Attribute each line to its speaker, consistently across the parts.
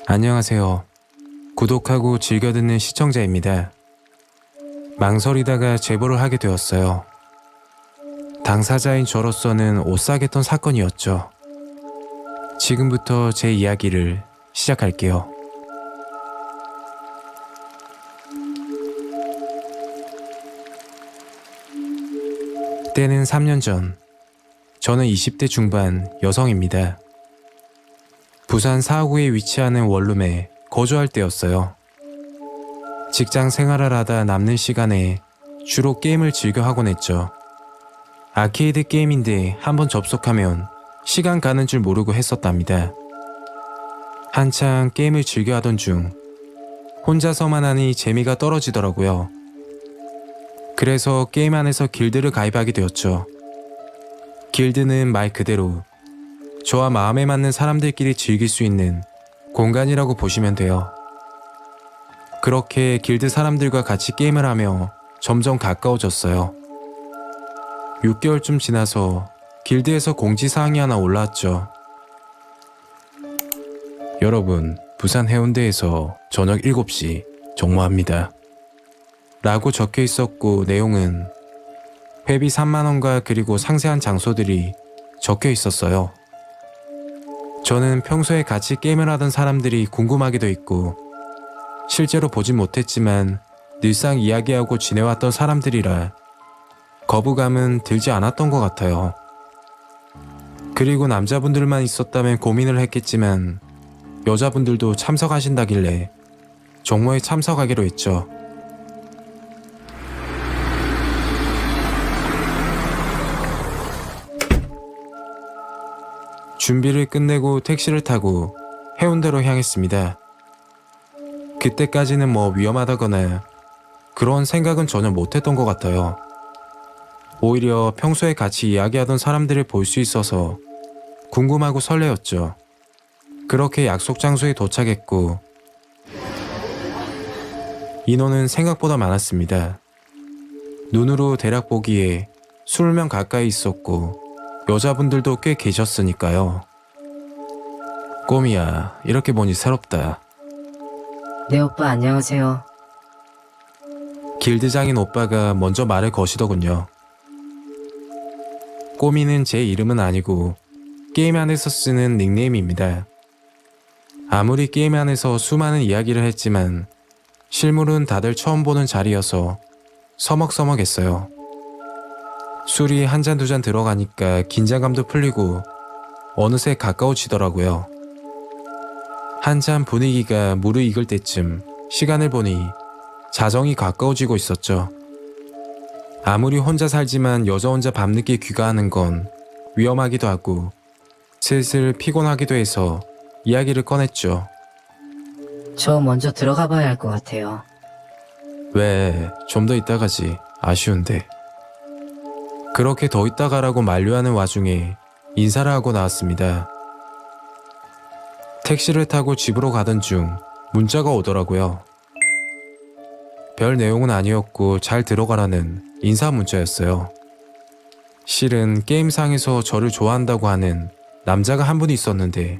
Speaker 1: 안녕하세요. 구독하고 즐겨 듣는 시청자입니다. 망설이다가 제보를 하게 되었어요. 당사자인 저로서는 오싹했던 사건이었죠. 지금부터 제 이야기를 시작할게요. 때는 3년 전, 저는 20대 중반 여성입니다. 부산 사구에 위치하는 원룸에 거주할 때였어요. 직장 생활을 하다 남는 시간에 주로 게임을 즐겨 하곤 했죠. 아케이드 게임인데 한번 접속하면 시간 가는 줄 모르고 했었답니다. 한창 게임을 즐겨 하던 중 혼자서만 하니 재미가 떨어지더라고요. 그래서 게임 안에서 길드를 가입하게 되었죠. 길드는 말 그대로 저와 마음에 맞는 사람들끼리 즐길 수 있는 공간이라고 보시면 돼요. 그렇게 길드 사람들과 같이 게임을 하며 점점 가까워졌어요. 6개월쯤 지나서 길드에서 공지사항이 하나 올라왔죠. 여러분, 부산 해운대에서 저녁 7시 정모합니다. 라고 적혀 있었고 내용은 회비 3만원과 그리고 상세한 장소들이 적혀 있었어요. 저는 평소에 같이 게임을 하던 사람들이 궁금하기도 했고 실제로 보진 못했지만 늘상 이야기하고 지내왔던 사람들이라 거부감은 들지 않았던 것 같아요. 그리고 남자분들만 있었다면 고민을 했겠지만 여자분들도 참석하신다길래 정모에 참석하기로 했죠. 준비를 끝내고 택시를 타고 해운대로 향했습니다. 그때까지는 뭐 위험하다거나 그런 생각은 전혀 못했던 것 같아요. 오히려 평소에 같이 이야기하던 사람들을 볼 수 있어서 궁금하고 설레었죠. 그렇게 약속 장소에 도착했고 인원은 생각보다 많았습니다. 눈으로 대략 보기에 20명 가까이 있었고 여자분들도 꽤 계셨으니까요. 꼬미야, 이렇게 보니 새롭다.
Speaker 2: 네 오빠 안녕하세요.
Speaker 1: 길드장인 오빠가 먼저 말을 거시더군요. 꼬미는 제 이름은 아니고 게임 안에서 쓰는 닉네임입니다. 아무리 게임 안에서 수많은 이야기를 했지만 실물은 다들 처음 보는 자리여서 서먹서먹했어요. 술이 한 잔 두 잔 들어가니까 긴장감도 풀리고 어느새 가까워지더라고요. 한참 분위기가 무르익을 때쯤 시간을 보니 자정이 가까워지고 있었죠. 아무리 혼자 살지만 여자 혼자 밤늦게 귀가하는 건 위험하기도 하고 슬슬 피곤하기도 해서 이야기를 꺼냈죠.
Speaker 2: 저 먼저 들어가 봐야 할 것 같아요.
Speaker 1: 왜, 좀 더 있다 가지. 아쉬운데. 그렇게 더 있다 가라고 만류하는 와중에 인사를 하고 나왔습니다. 택시를 타고 집으로 가던 중 문자가 오더라고요. 별 내용은 아니었고 잘 들어가라는 인사 문자였어요. 실은 게임상에서 저를 좋아한다고 하는 남자가 한 분 있었는데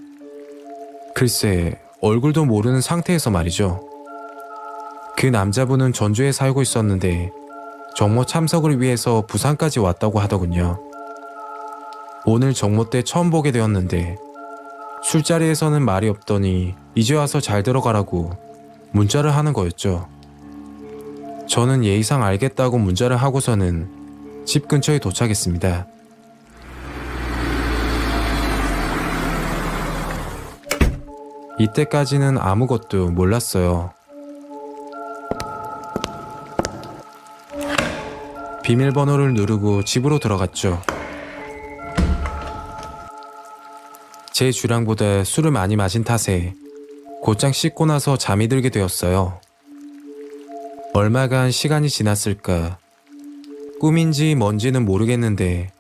Speaker 1: 글쎄 얼굴도 모르는 상태에서 말이죠. 그 남자분은 전주에 살고 있었는데 정모 참석을 위해서 부산까지 왔다고 하더군요. 오늘 정모 때 처음 보게 되었는데 술자리에서는 말이 없더니 이제 와서 잘 들어가라고 문자를 하는 거였죠. 저는 예의상 알겠다고 문자를 하고서는 집 근처에 도착했습니다. 이때까지는 아무것도 몰랐어요. 비밀번호를 누르고 집으로 들어갔죠. 제 주량보다 술을 많이 마신 탓에 곧장 씻고 나서 잠이 들게 되었어요. 얼마간 시간이 지났을까. 꿈인지 뭔지는 모르겠는데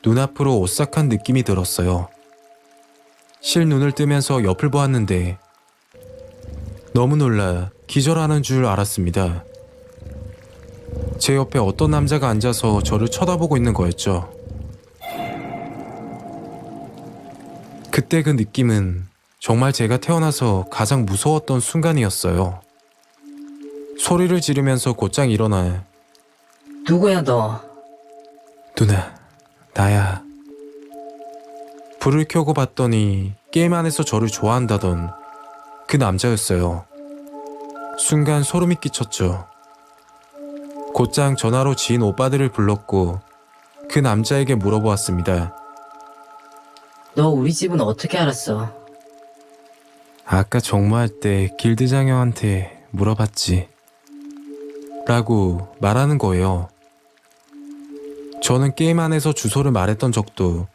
Speaker 1: 눈앞으로 오싹한 느낌이 들었어요. 실눈을 뜨면서 옆을 보았는데 너무 놀라 기절하는 줄 알았습니다. 제 옆에 어떤 남자가 앉아서 저를 쳐다보고 있는 거였죠. 그때 그 느낌은 정말 제가 태어나서 가장 무서웠던 순간이었어요. 소리를 지르면서 곧장 일어나
Speaker 2: 누구야 너?
Speaker 1: 누나, 나야. 불을 켜고 봤더니 게임 안에서 저를 좋아한다던 그 남자였어요. 순간 소름이 끼쳤죠. 곧장 전화로 지인 오빠들을 불렀고 그 남자에게 물어보았습니다.
Speaker 2: 너 우리 집은 어떻게 알았어?
Speaker 1: 아까 정모할 때 길드장 형한테 물어봤지. 라고 말하는 거예요. 저는 게임 안에서 주소를 말했던 적도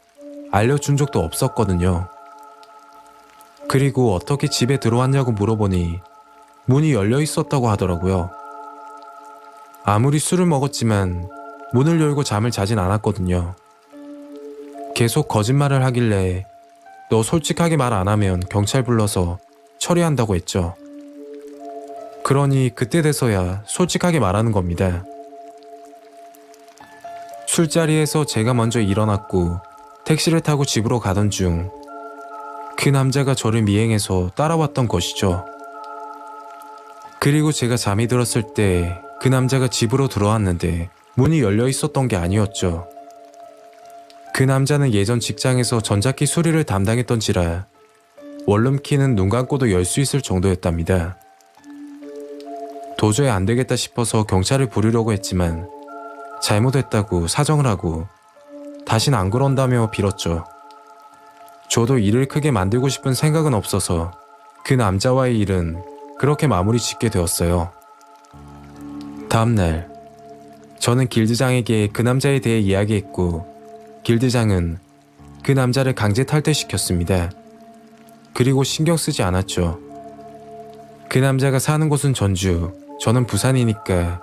Speaker 1: 알려준 적도 없었거든요. 그리고 어떻게 집에 들어왔냐고 물어보니 문이 열려 있었다고 하더라고요. 아무리 술을 먹었지만 문을 열고 잠을 자진 않았거든요. 계속 거짓말을 하길래 너 솔직하게 말 안 하면 경찰 불러서 처리한다고 했죠. 그러니 그때 돼서야 솔직하게 말하는 겁니다. 술자리에서 제가 먼저 일어났고 택시를 타고 집으로 가던 중 그 남자가 저를 미행해서 따라왔던 것이죠. 그리고 제가 잠이 들었을 때 그 남자가 집으로 들어왔는데 문이 열려 있었던 게 아니었죠. 그 남자는 예전 직장에서 전자키 수리를 담당했던지라 원룸키는 눈 감고도 열 수 있을 정도였답니다. 도저히 안 되겠다 싶어서 경찰을 부르려고 했지만 잘못했다고 사정을 하고 다신 안 그런다며 빌었죠. 저도 일을 크게 만들고 싶은 생각은 없어서 그 남자와의 일은 그렇게 마무리 짓게 되었어요. 다음날 저는 길드장에게 그 남자에 대해 이야기했고 길드장은 그 남자를 강제 탈퇴시켰습니다. 그리고 신경 쓰지 않았죠. 그 남자가 사는 곳은 전주, 저는 부산이니까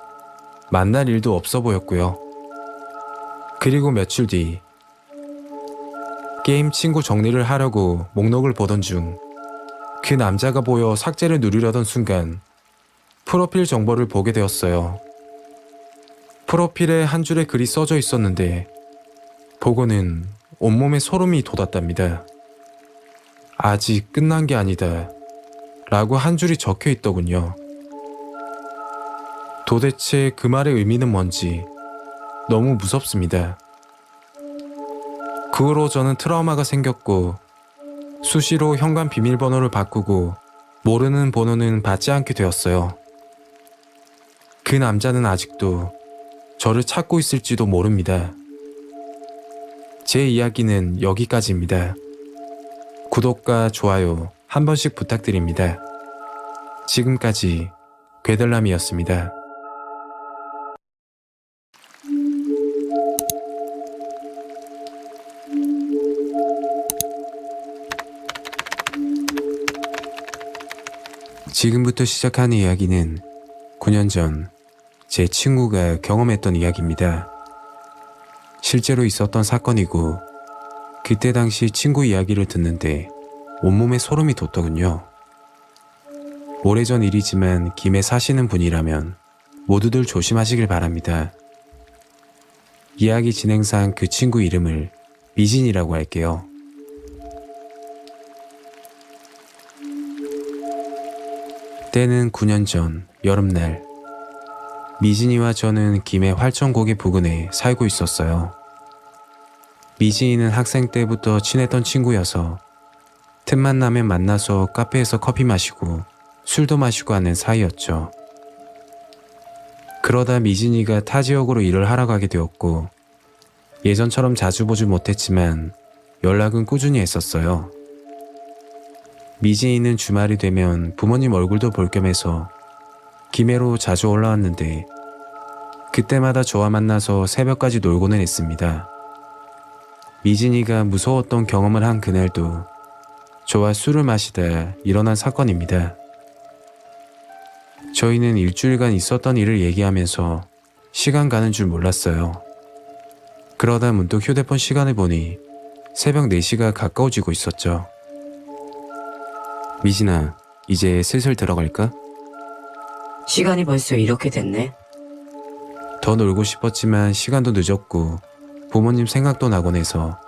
Speaker 1: 만날 일도 없어 보였고요. 그리고 며칠 뒤 게임 친구 정리를 하려고 목록을 보던 중 그 남자가 보여 삭제를 누르려던 순간 프로필 정보를 보게 되었어요. 프로필에 한 줄의 글이 써져 있었는데 보고는 온몸에 소름이 돋았답니다. 아직 끝난 게 아니다 라고 한 줄이 적혀 있더군요. 도대체 그 말의 의미는 뭔지 너무 무섭습니다. 그 후로 저는 트라우마가 생겼고 수시로 현관 비밀번호를 바꾸고 모르는 번호는 받지 않게 되었어요. 그 남자는 아직도 저를 찾고 있을지도 모릅니다. 제 이야기는 여기까지입니다. 구독과 좋아요 한 번씩 부탁드립니다. 지금까지 괴들남이었습니다. 지금부터 시작하는 이야기는 9년 전 제 친구가 경험했던 이야기입니다. 실제로 있었던 사건이고 그때 당시 친구 이야기를 듣는데 온몸에 소름이 돋더군요. 오래전 일이지만 김해 사시는 분이라면 모두들 조심하시길 바랍니다. 이야기 진행상 그 친구 이름을 미진이라고 할게요. 때는 9년 전 여름날 미진이와 저는 김해 활천고개 부근에 살고 있었어요. 미진이는 학생 때부터 친했던 친구여서 틈만 나면 만나서 카페에서 커피 마시고 술도 마시고 하는 사이였죠. 그러다 미진이가 타 지역으로 일을 하러 가게 되었고 예전처럼 자주 보지 못했지만 연락은 꾸준히 했었어요. 미진이는 주말이 되면 부모님 얼굴도 볼 겸 해서 김해로 자주 올라왔는데 그때마다 저와 만나서 새벽까지 놀고는 했습니다. 미진이가 무서웠던 경험을 한 그날도 저와 술을 마시다 일어난 사건입니다. 저희는 일주일간 있었던 일을 얘기하면서 시간 가는 줄 몰랐어요. 그러다 문득 휴대폰 시간을 보니 새벽 4시가 가까워지고 있었죠. 미진아, 이제 슬슬 들어갈까?
Speaker 2: 시간이 벌써 이렇게 됐네.
Speaker 1: 더 놀고 싶었지만 시간도 늦었고 부모님 생각도 나곤 해서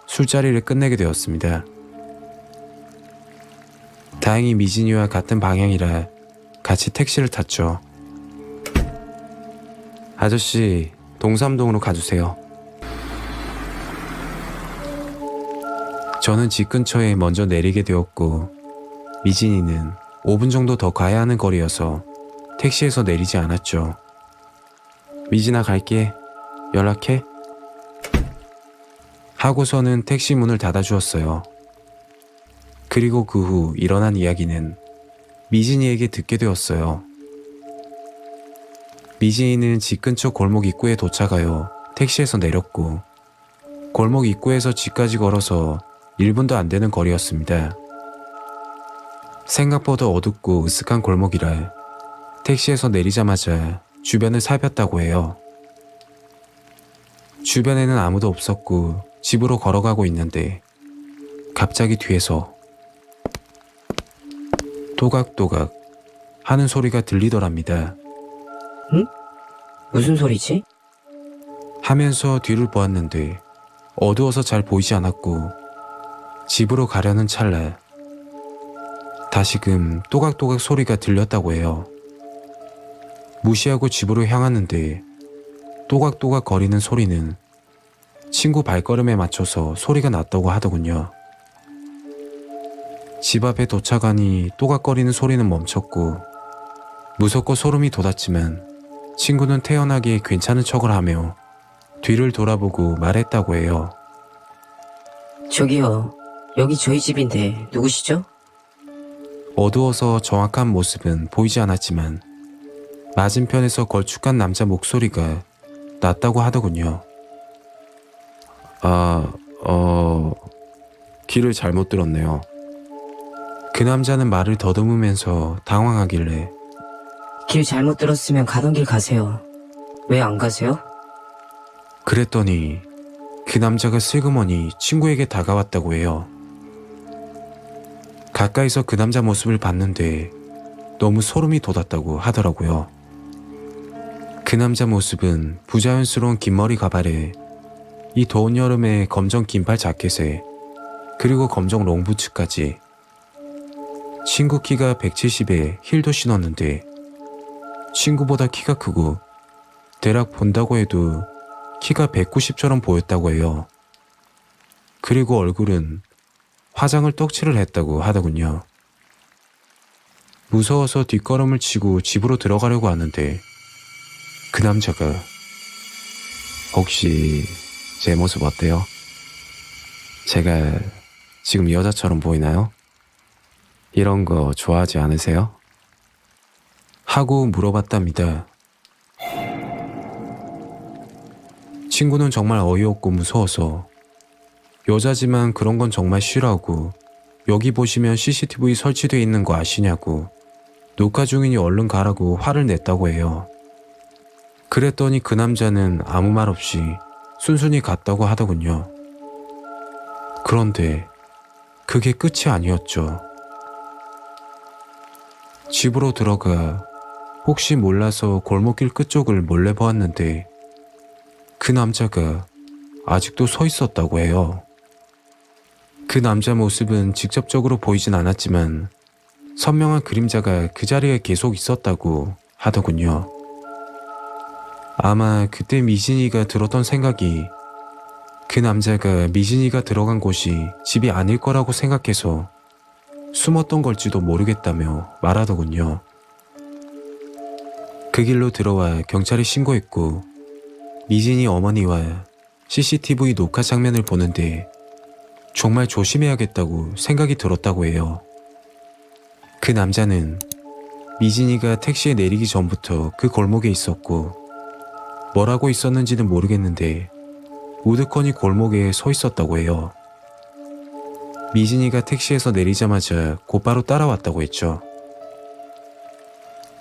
Speaker 1: 술자리를 끝내게 되었습니다. 다행히 미진이와 같은 방향이라 같이 택시를 탔죠. 아저씨, 동삼동으로 가주세요. 저는 집 근처에 먼저 내리게 되었고 미진이는 5분 정도 더 가야 하는 거리여서 택시에서 내리지 않았죠. 미진아, 갈게. 연락해. 하고서는 택시 문을 닫아주었어요. 그리고 그 후 일어난 이야기는 미진이에게 듣게 되었어요. 미진이는 집 근처 골목 입구에 도착하여 택시에서 내렸고 골목 입구에서 집까지 걸어서 1분도 안 되는 거리였습니다. 생각보다 어둡고 으슥한 골목이라 택시에서 내리자마자 주변을 살폈다고 해요. 주변에는 아무도 없었고 집으로 걸어가고 있는데 갑자기 뒤에서 또각또각 하는 소리가 들리더랍니다.
Speaker 2: 무슨 소리지?
Speaker 1: 하면서 뒤를 보았는데 어두워서 잘 보이지 않았고 집으로 가려는 찰나 다시금 또각또각 소리가 들렸다고 해요. 무시하고 집으로 향하는데 또각또각 거리는 소리는 친구 발걸음에 맞춰서 소리가 났다고 하더군요. 집 앞에 도착하니 또각거리는 소리는 멈췄고 무섭고 소름이 돋았지만 친구는 태연하게 괜찮은 척을 하며 뒤를 돌아보고 말했다고 해요.
Speaker 2: 저기요, 여기 저희 집인데 누구시죠?
Speaker 1: 어두워서 정확한 모습은 보이지 않았지만 맞은편에서 걸쭉한 남자 목소리가 났다고 하더군요. 길을 잘못 들었네요. 그 남자는 말을 더듬으면서 당황하길래
Speaker 2: 길 잘못 들었으면 가던 길 가세요. 왜 안 가세요?
Speaker 1: 그랬더니 그 남자가 슬그머니 친구에게 다가왔다고 해요. 가까이서 그 남자 모습을 봤는데 너무 소름이 돋았다고 하더라고요. 그 남자 모습은 부자연스러운 긴 머리 가발에 이 더운 여름에 검정 긴팔 자켓에 그리고 검정 롱부츠까지 친구 키가 170에 힐도 신었는데 친구보다 키가 크고 대략 본다고 해도 키가 190처럼 보였다고 해요. 그리고 얼굴은 화장을 떡칠을 했다고 하더군요. 무서워서 뒷걸음을 치고 집으로 들어가려고 하는데 그 남자가 혹시 제 모습 어때요? 제가 지금 여자처럼 보이나요? 이런 거 좋아하지 않으세요? 하고 물어봤답니다. 친구는 정말 어이없고 무서워서 여자지만 그런 건 정말 싫어하고 여기 보시면 CCTV 설치되어 있는 거 아시냐고 녹화 중이니 얼른 가라고 화를 냈다고 해요. 그랬더니 그 남자는 아무 말 없이 순순히 갔다고 하더군요. 그런데 그게 끝이 아니었죠. 집으로 들어가 혹시 몰라서 골목길 끝쪽을 몰래 보았는데 그 남자가 아직도 서 있었다고 해요. 그 남자 모습은 직접적으로 보이진 않았지만 선명한 그림자가 그 자리에 계속 있었다고 하더군요. 아마 그때 미진이가 들었던 생각이 그 남자가 미진이가 들어간 곳이 집이 아닐 거라고 생각해서 숨었던 걸지도 모르겠다며 말하더군요. 그 길로 들어와 경찰에 신고했고 미진이 어머니와 CCTV 녹화 장면을 보는데 정말 조심해야겠다고 생각이 들었다고 해요. 그 남자는 미진이가 택시에 내리기 전부터 그 골목에 있었고 뭐라고 있었는지는 모르겠는데 우두커니 골목에 서 있었다고 해요. 미진이가 택시에서 내리자마자 곧바로 따라왔다고 했죠.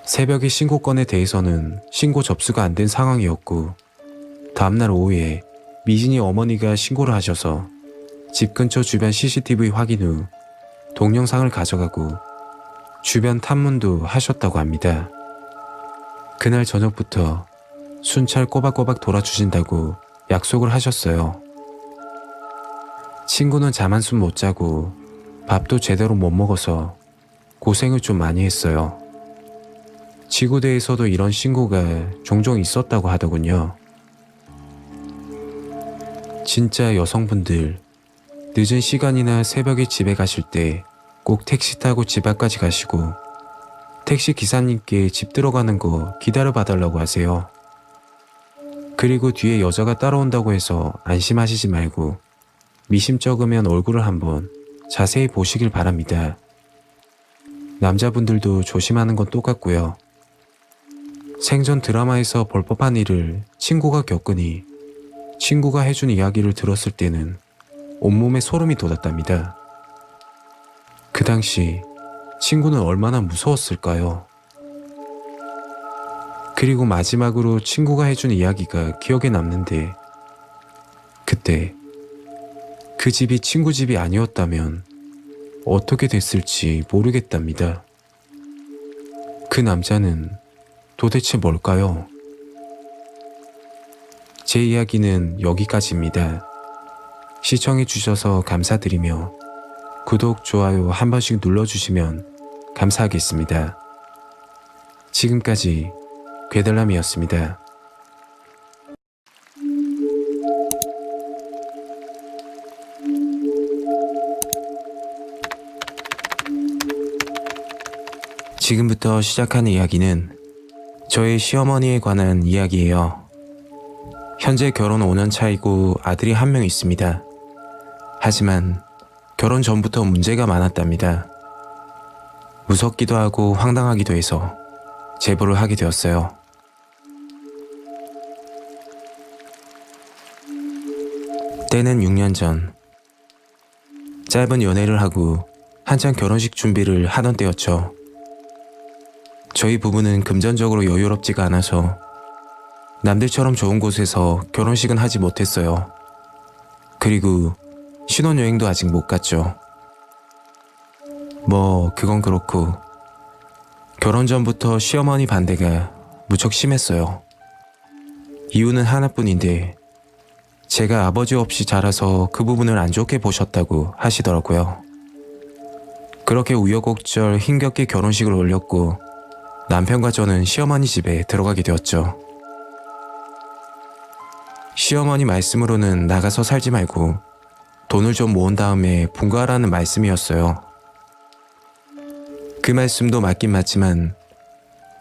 Speaker 1: 새벽에 신고건에 대해서는 신고 접수가 안 된 상황이었고 다음날 오후에 미진이 어머니가 신고를 하셔서 집 근처 주변 CCTV 확인 후 동영상을 가져가고 주변 탐문도 하셨다고 합니다. 그날 저녁부터 순찰 꼬박꼬박 돌아주신다고 약속을 하셨어요. 친구는 잠 한숨 못 자고 밥도 제대로 못 먹어서 고생을 좀 많이 했어요. 지구대에서도 이런 신고가 종종 있었다고 하더군요. 진짜 여성분들, 늦은 시간이나 새벽에 집에 가실 때 꼭 택시 타고 집 앞까지 가시고 택시 기사님께 집 들어가는 거 기다려 봐달라고 하세요. 그리고 뒤에 여자가 따라온다고 해서 안심하시지 말고 미심쩍으면 얼굴을 한번 자세히 보시길 바랍니다. 남자분들도 조심하는 건 똑같고요. 생전 드라마에서 볼 법한 일을 친구가 겪으니 친구가 해준 이야기를 들었을 때는 온몸에 소름이 돋았답니다. 그 당시 친구는 얼마나 무서웠을까요? 그리고 마지막으로 친구가 해준 이야기가 기억에 남는데 그때 그 집이 친구 집이 아니었다면 어떻게 됐을지 모르겠답니다. 그 남자는 도대체 뭘까요? 제 이야기는 여기까지입니다. 시청해주셔서 감사드리며 구독, 좋아요 한 번씩 눌러주시면 감사하겠습니다. 지금까지 괴들람이었습니다. 지금부터 시작하는 이야기는 저의 시어머니에 관한 이야기예요. 현재 결혼 5년 차이고 아들이 한 명 있습니다. 하지만 결혼 전부터 문제가 많았답니다. 무섭기도 하고 황당하기도 해서 제보를 하게 되었어요. 때는 6년 전, 짧은 연애를 하고 한창 결혼식 준비를 하던 때였죠. 저희 부부는 금전적으로 여유롭지가 않아서 남들처럼 좋은 곳에서 결혼식은 하지 못했어요. 그리고 신혼여행도 아직 못 갔죠. 그건 그렇고 결혼 전부터 시어머니 반대가 무척 심했어요. 이유는 하나뿐인데 제가 아버지 없이 자라서 그 부분을 안 좋게 보셨다고 하시더라고요. 그렇게 우여곡절 힘겹게 결혼식을 올렸고 남편과 저는 시어머니 집에 들어가게 되었죠. 시어머니 말씀으로는 나가서 살지 말고 돈을 좀 모은 다음에 분가하라는 말씀이었어요. 그 말씀도 맞긴 맞지만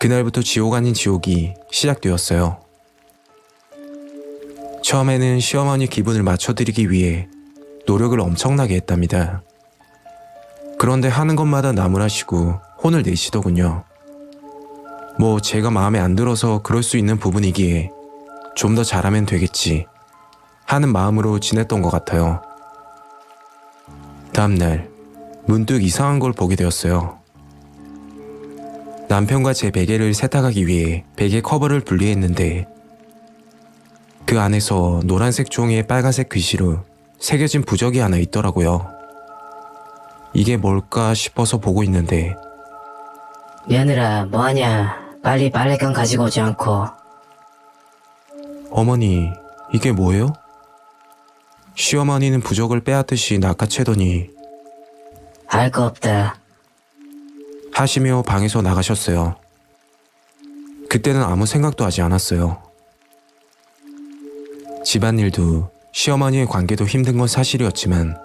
Speaker 1: 그날부터 지옥 아닌 지옥이 시작되었어요. 처음에는 시어머니 기분을 맞춰드리기 위해 노력을 엄청나게 했답니다. 그런데 하는 것마다 나무라시고 혼을 내시더군요. 제가 마음에 안 들어서 그럴 수 있는 부분이기에 좀 더 잘하면 되겠지 하는 마음으로 지냈던 것 같아요. 다음날 문득 이상한 걸 보게 되었어요. 남편과 제 베개를 세탁하기 위해 베개 커버를 분리했는데 그 안에서 노란색 종이에 빨간색 글씨로 새겨진 부적이 하나 있더라고요. 이게 뭘까 싶어서 보고 있는데
Speaker 2: 며느라 뭐하냐, 빨리 빨래감 가지고 오지 않고.
Speaker 1: 어머니, 이게 뭐예요? 시어머니는 부적을 빼앗듯이 낚아채더니
Speaker 2: 알 거 없다.
Speaker 1: 하시며 방에서 나가셨어요. 그때는 아무 생각도 하지 않았어요. 집안일도 시어머니의 관계도 힘든 건 사실이었지만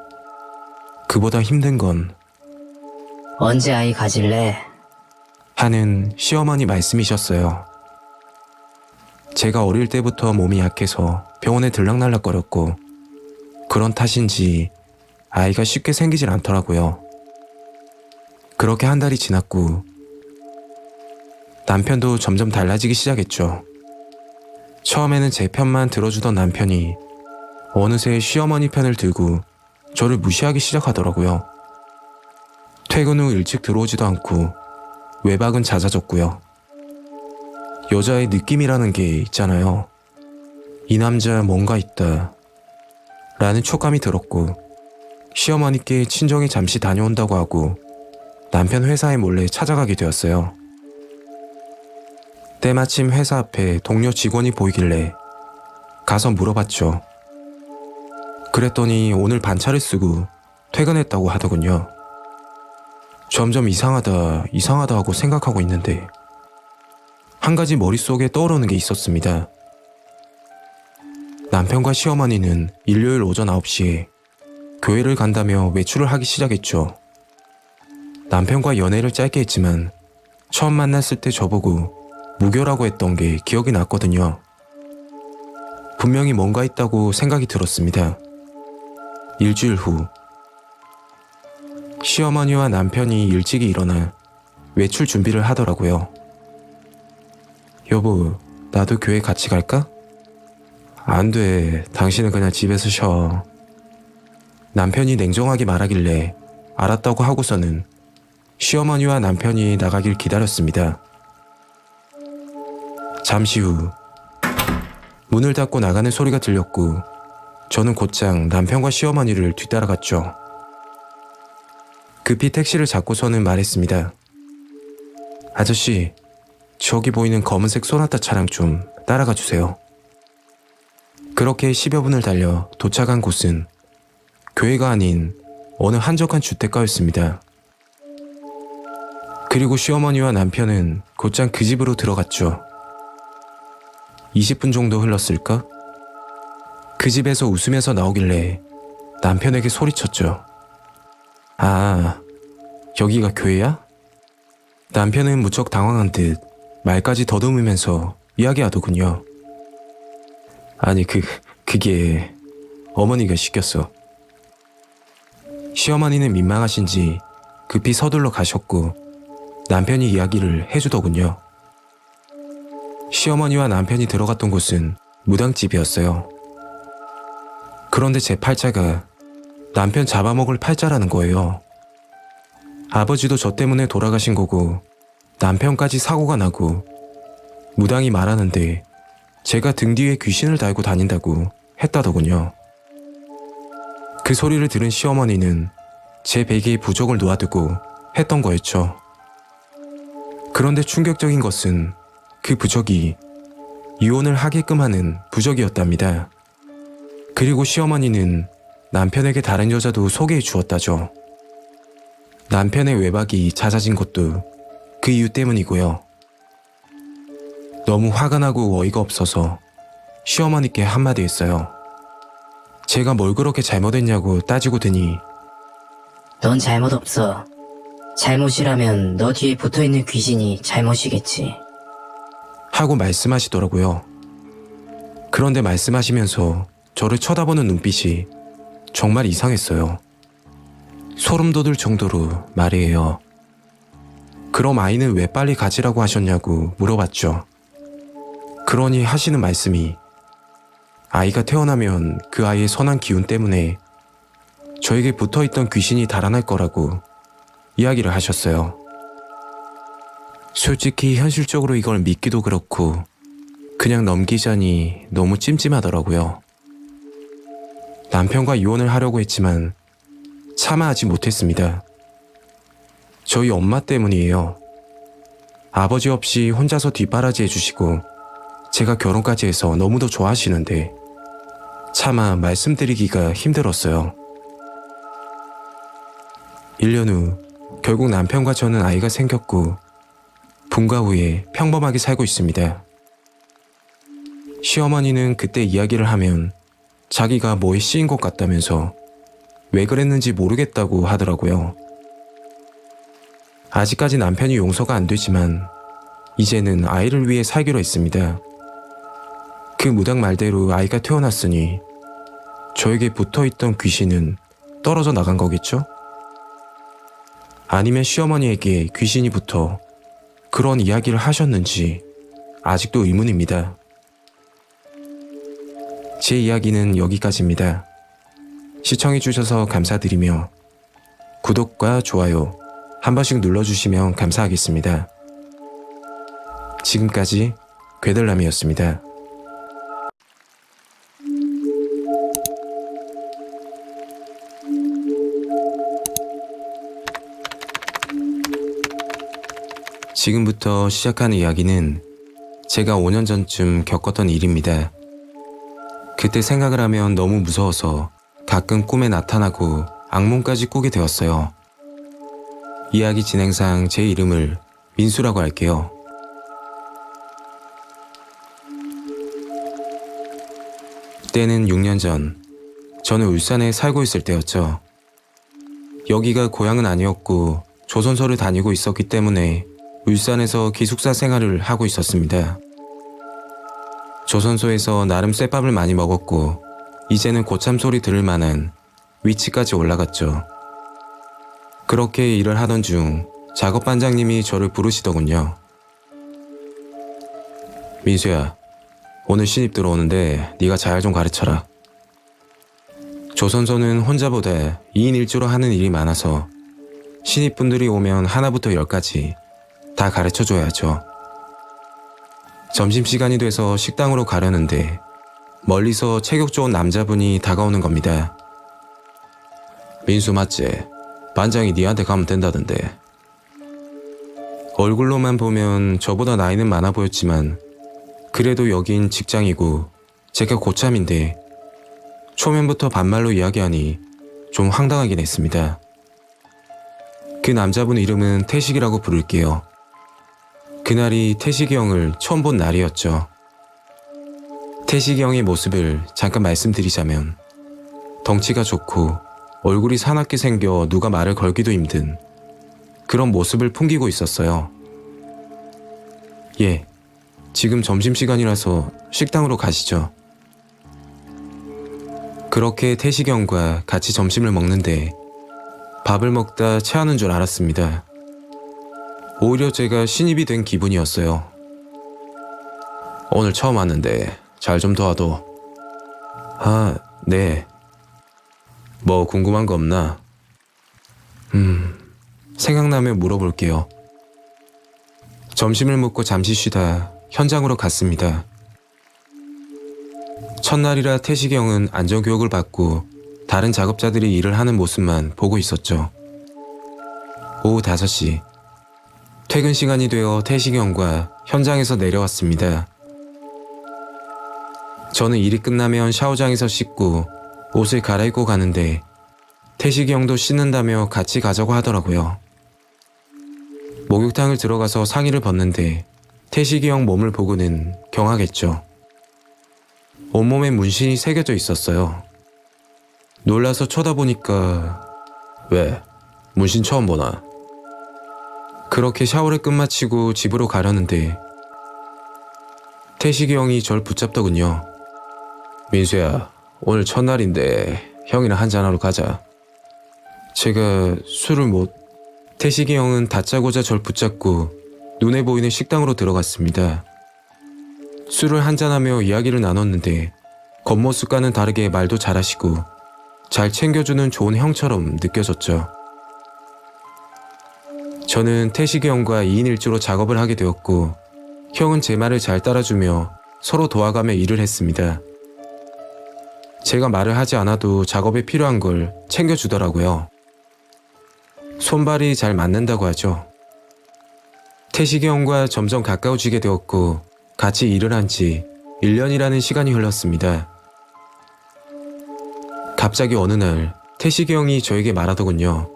Speaker 1: 그보다 힘든 건
Speaker 2: 언제 아이 가질래?
Speaker 1: 하는 시어머니 말씀이셨어요. 제가 어릴 때부터 몸이 약해서 병원에 들락날락거렸고 그런 탓인지 아이가 쉽게 생기질 않더라고요. 그렇게 한 달이 지났고 남편도 점점 달라지기 시작했죠. 처음에는 제 편만 들어주던 남편이 어느새 시어머니 편을 들고 저를 무시하기 시작하더라고요. 퇴근 후 일찍 들어오지도 않고 외박은 잦아졌고요. 여자의 느낌이라는 게 있잖아요. 이 남자 뭔가 있다 라는 촉감이 들었고 시어머니께 친정에 잠시 다녀온다고 하고 남편 회사에 몰래 찾아가게 되었어요. 때마침 회사 앞에 동료 직원이 보이길래 가서 물어봤죠. 그랬더니 오늘 반차를 쓰고 퇴근했다고 하더군요. 점점 이상하다 하고 생각하고 있는데 한 가지 머릿속에 떠오르는 게 있었습니다. 남편과 시어머니는 일요일 오전 9시에 교회를 간다며 외출을 하기 시작했죠. 남편과 연애를 짧게 했지만 처음 만났을 때 저보고 무교라고 했던 게 기억이 났거든요. 분명히 뭔가 있다고 생각이 들었습니다. 일주일 후 시어머니와 남편이 일찍이 일어나 외출 준비를 하더라고요. 여보, 나도 교회 같이 갈까? 안 돼. 당신은 그냥 집에서 쉬어. 남편이 냉정하게 말하길래 알았다고 하고서는 시어머니와 남편이 나가길 기다렸습니다. 잠시 후 문을 닫고 나가는 소리가 들렸고 저는 곧장 남편과 시어머니를 뒤따라갔죠. 급히 택시를 잡고서는 말했습니다. 아저씨, 저기 보이는 검은색 소나타 차량 좀 따라가 주세요. 그렇게 10여 분을 달려 도착한 곳은 교회가 아닌 어느 한적한 주택가였습니다. 그리고 시어머니와 남편은 곧장 그 집으로 들어갔죠. 20분 정도 흘렀을까? 그 집에서 웃으면서 나오길래 남편에게 소리쳤죠. 아, 여기가 교회야? 남편은 무척 당황한 듯 말까지 더듬으면서 이야기하더군요. 아니 그게 어머니가 시켰어. 시어머니는 민망하신지 급히 서둘러 가셨고 남편이 이야기를 해주더군요. 시어머니와 남편이 들어갔던 곳은 무당집이었어요. 그런데 제 팔자가 남편 잡아먹을 팔자라는 거예요. 아버지도 저 때문에 돌아가신 거고 남편까지 사고가 나고 무당이 말하는데 제가 등 뒤에 귀신을 달고 다닌다고 했다더군요. 그 소리를 들은 시어머니는 제 베개에 부적을 놓아두고 했던 거였죠. 그런데 충격적인 것은 그 부적이 이혼을 하게끔 하는 부적이었답니다. 그리고 시어머니는 남편에게 다른 여자도 소개해 주었다죠. 남편의 외박이 잦아진 것도 그 이유 때문이고요. 너무 화가 나고 어이가 없어서 시어머니께 한마디 했어요. 제가 뭘 그렇게 잘못했냐고 따지고 드니
Speaker 2: 넌 잘못 없어. 잘못이라면 너 뒤에 붙어있는 귀신이 잘못이겠지.
Speaker 1: 하고 말씀하시더라고요. 그런데 말씀하시면서 저를 쳐다보는 눈빛이 정말 이상했어요. 소름 돋을 정도로 말이에요. 그럼 아이는 왜 빨리 가지라고 하셨냐고 물어봤죠. 그러니 하시는 말씀이 아이가 태어나면 그 아이의 선한 기운 때문에 저에게 붙어있던 귀신이 달아날 거라고 이야기를 하셨어요. 솔직히 현실적으로 이걸 믿기도 그렇고 그냥 넘기자니 너무 찜찜하더라고요. 남편과 이혼을 하려고 했지만 참아하지 못했습니다. 저희 엄마 때문이에요. 아버지 없이 혼자서 뒷바라지 해주시고 제가 결혼까지 해서 너무도 좋아하시는데 차마 말씀드리기가 힘들었어요. 1년 후 결국 남편과 저는 아이가 생겼고 분가 후에 평범하게 살고 있습니다. 시어머니는 그때 이야기를 하면 자기가 뭐에 씌인 것 같다면서 왜 그랬는지 모르겠다고 하더라고요. 아직까지 남편이 용서가 안 되지만 이제는 아이를 위해 살기로 했습니다. 그 무당 말대로 아이가 태어났으니 저에게 붙어있던 귀신은 떨어져 나간 거겠죠? 아니면 시어머니에게 귀신이 붙어 그런 이야기를 하셨는지 아직도 의문입니다. 제 이야기는 여기까지입니다. 시청해주셔서 감사드리며 구독과 좋아요 한 번씩 눌러주시면 감사하겠습니다. 지금까지 괴들남이었습니다. 지금부터 시작하는 이야기는 제가 5년 전쯤 겪었던 일입니다. 그때 생각을 하면 너무 무서워서 가끔 꿈에 나타나고 악몽까지 꾸게 되었어요. 이야기 진행상 제 이름을 민수라고 할게요. 때는 6년 전, 저는 울산에 살고 있을 때였죠. 여기가 고향은 아니었고 조선소를 다니고 있었기 때문에 울산에서 기숙사 생활을 하고 있었습니다. 조선소에서 나름 쇠밥을 많이 먹었고 이제는 고참 소리 들을 만한 위치까지 올라갔죠. 그렇게 일을 하던 중 작업반장님이 저를 부르시더군요. 민수야, 오늘 신입 들어오는데 네가 잘 좀 가르쳐라. 조선소는 혼자보다 2인 1조로 하는 일이 많아서 신입분들이 오면 하나부터 10까지 다 가르쳐줘야죠. 점심시간이 돼서 식당으로 가려는데 멀리서 체격 좋은 남자분이 다가오는 겁니다. 민수 맞지? 반장이 니한테 가면 된다던데. 얼굴로만 보면 저보다 나이는 많아 보였지만 그래도 여긴 직장이고 제가 고참인데 초면부터 반말로 이야기하니 좀 황당하긴 했습니다. 그 남자분 이름은 태식이라고 부를게요. 그날이 태식이 형을 처음 본 날이었죠. 태식이 형의 모습을 잠깐 말씀드리자면 덩치가 좋고 얼굴이 사납게 생겨 누가 말을 걸기도 힘든 그런 모습을 풍기고 있었어요. 예, 지금 점심시간이라서 식당으로 가시죠. 그렇게 태식이 형과 같이 점심을 먹는데 밥을 먹다 체하는 줄 알았습니다. 오히려 제가 신입이 된 기분이었어요. 오늘 처음 왔는데 잘 좀 도와줘. 아, 네. 뭐 궁금한 거 없나? 생각나면 물어볼게요. 점심을 먹고 잠시 쉬다 현장으로 갔습니다. 첫날이라 태식이 형은 안전교육을 받고 다른 작업자들이 일을 하는 모습만 보고 있었죠. 오후 5시, 퇴근 시간이 되어 태식이 형과 현장에서 내려왔습니다. 저는 일이 끝나면 샤워장에서 씻고 옷을 갈아입고 가는데 태식이 형도 씻는다며 같이 가자고 하더라고요. 목욕탕을 들어가서 상의를 벗는데 태식이 형 몸을 보고는 경하겠죠. 온몸에 문신이 새겨져 있었어요. 놀라서 쳐다보니까 왜? 문신 처음 보나? 그렇게 샤워를 끝마치고 집으로 가려는데 태식이 형이 절 붙잡더군요. 민수야, 오늘 첫날인데 형이랑 한잔하러 가자. 제가 술을 못... 태식이 형은 다짜고짜 절 붙잡고 눈에 보이는 식당으로 들어갔습니다. 술을 한잔하며 이야기를 나눴는데 겉모습과는 다르게 말도 잘하시고 잘 챙겨주는 좋은 형처럼 느껴졌죠. 저는 태식이 형과 2인 1조로 작업을 하게 되었고 형은 제 말을 잘 따라주며 서로 도와가며 일을 했습니다. 제가 말을 하지 않아도 작업에 필요한 걸 챙겨주더라고요. 손발이 잘 맞는다고 하죠. 태식이 형과 점점 가까워지게 되었고 같이 일을 한 지 1년이라는 시간이 흘렀습니다. 갑자기 어느 날 태식이 형이 저에게 말하더군요.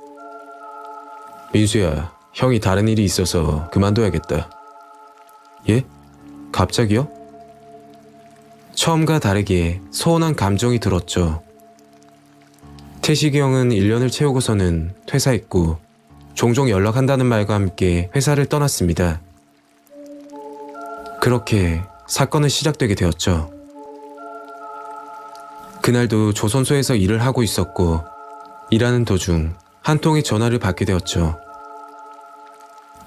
Speaker 1: 민수야, 형이 다른 일이 있어서 그만둬야겠다. 예? 갑자기요? 처음과 다르게 서운한 감정이 들었죠. 태식이 형은 1년을 채우고서는 퇴사했고 종종 연락한다는 말과 함께 회사를 떠났습니다. 그렇게 사건은 시작되게 되었죠. 그날도 조선소에서 일을 하고 있었고 일하는 도중 한 통의 전화를 받게 되었죠.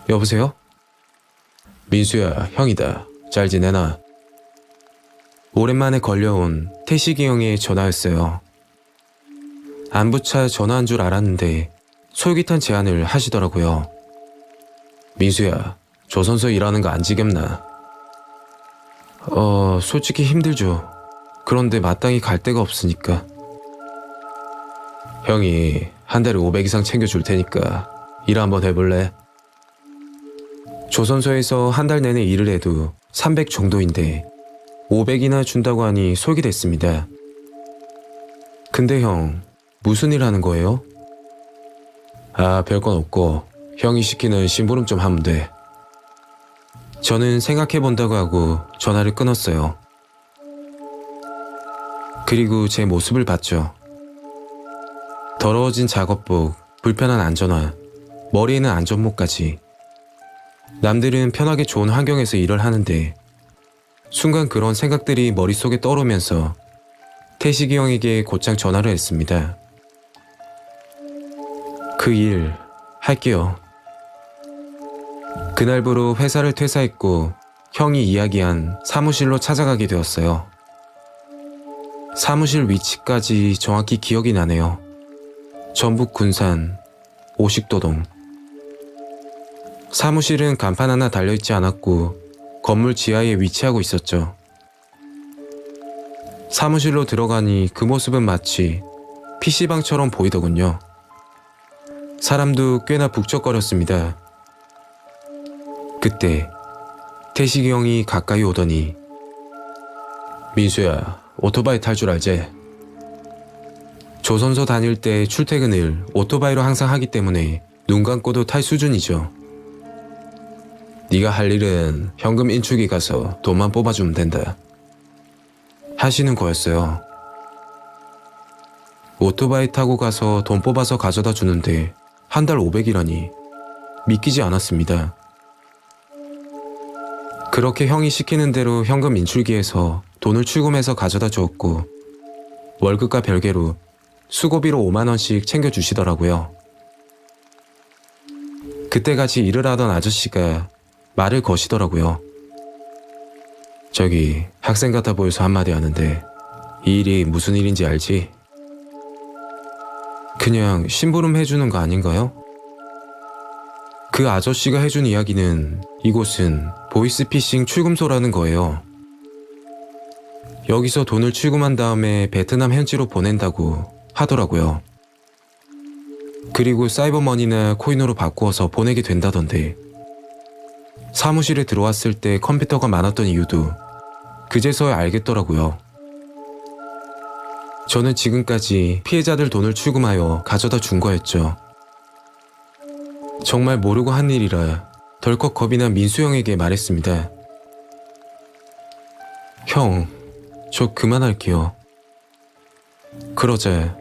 Speaker 1: 여보세요? 민수야, 형이다. 잘 지내나? 오랜만에 걸려온 태식이 형의 전화였어요. 안부차 전화한 줄 알았는데 솔깃한 제안을 하시더라고요. 민수야, 조선소 일하는 거 안 지겹나? 솔직히 힘들죠. 그런데 마땅히 갈 데가 없으니까. 형이 한 달에 500 이상 챙겨줄 테니까 일 한번 해볼래? 조선소에서 한 달 내내 일을 해도 300 정도인데 500이나 준다고 하니 솔깃했습니다. 근데 형, 무슨 일 하는 거예요? 아, 별건 없고 형이 시키는 심부름 좀 하면 돼. 저는 생각해본다고 하고 전화를 끊었어요. 그리고 제 모습을 봤죠. 더러워진 작업복, 불편한 안전화, 머리에는 안전모까지. 남들은 편하게 좋은 환경에서 일을 하는데 순간 그런 생각들이 머릿속에 떠오르면서 태식이 형에게 곧장 전화를 했습니다. 그 일 할게요. 그날부로 회사를 퇴사했고 형이 이야기한 사무실로 찾아가게 되었어요. 사무실 위치까지 정확히 기억이 나네요. 전북 군산 오식도동. 사무실은 간판 하나 달려있지 않았고 건물 지하에 위치하고 있었죠. 사무실로 들어가니 그 모습은 마치 PC방처럼 보이더군요. 사람도 꽤나 북적거렸습니다. 그때 태식이 형이 가까이 오더니 민수야, 오토바이 탈 줄 알지? 조선소 다닐 때 출퇴근을 오토바이로 항상 하기 때문에 눈 감고도 탈 수준이죠. 네가 할 일은 현금 인출기 가서 돈만 뽑아주면 된다 하시는 거였어요. 오토바이 타고 가서 돈 뽑아서 가져다 주는데 한 달 500이라니 믿기지 않았습니다. 그렇게 형이 시키는 대로 현금 인출기에서 돈을 출금해서 가져다 주었고 월급과 별개로 수고비로 5만원씩 챙겨주시더라고요. 그때 같이 일을 하던 아저씨가 말을 거시더라고요. 저기 학생 같아 보여서 한마디 하는데 이 일이 무슨 일인지 알지? 그냥 심부름 해주는 거 아닌가요? 그 아저씨가 해준 이야기는 이곳은 보이스피싱 출금소라는 거예요. 여기서 돈을 출금한 다음에 베트남 현지로 보낸다고 하더라고요. 그리고 사이버머니나 코인으로 바꾸어서 보내게 된다던데 사무실에 들어왔을 때 컴퓨터가 많았던 이유도 그제서야 알겠더라고요. 저는 지금까지 피해자들 돈을 출금하여 가져다 준 거였죠. 정말 모르고 한 일이라 덜컥 겁이 난 민수 형에게 말했습니다. 형, 저 그만할게요. 그러자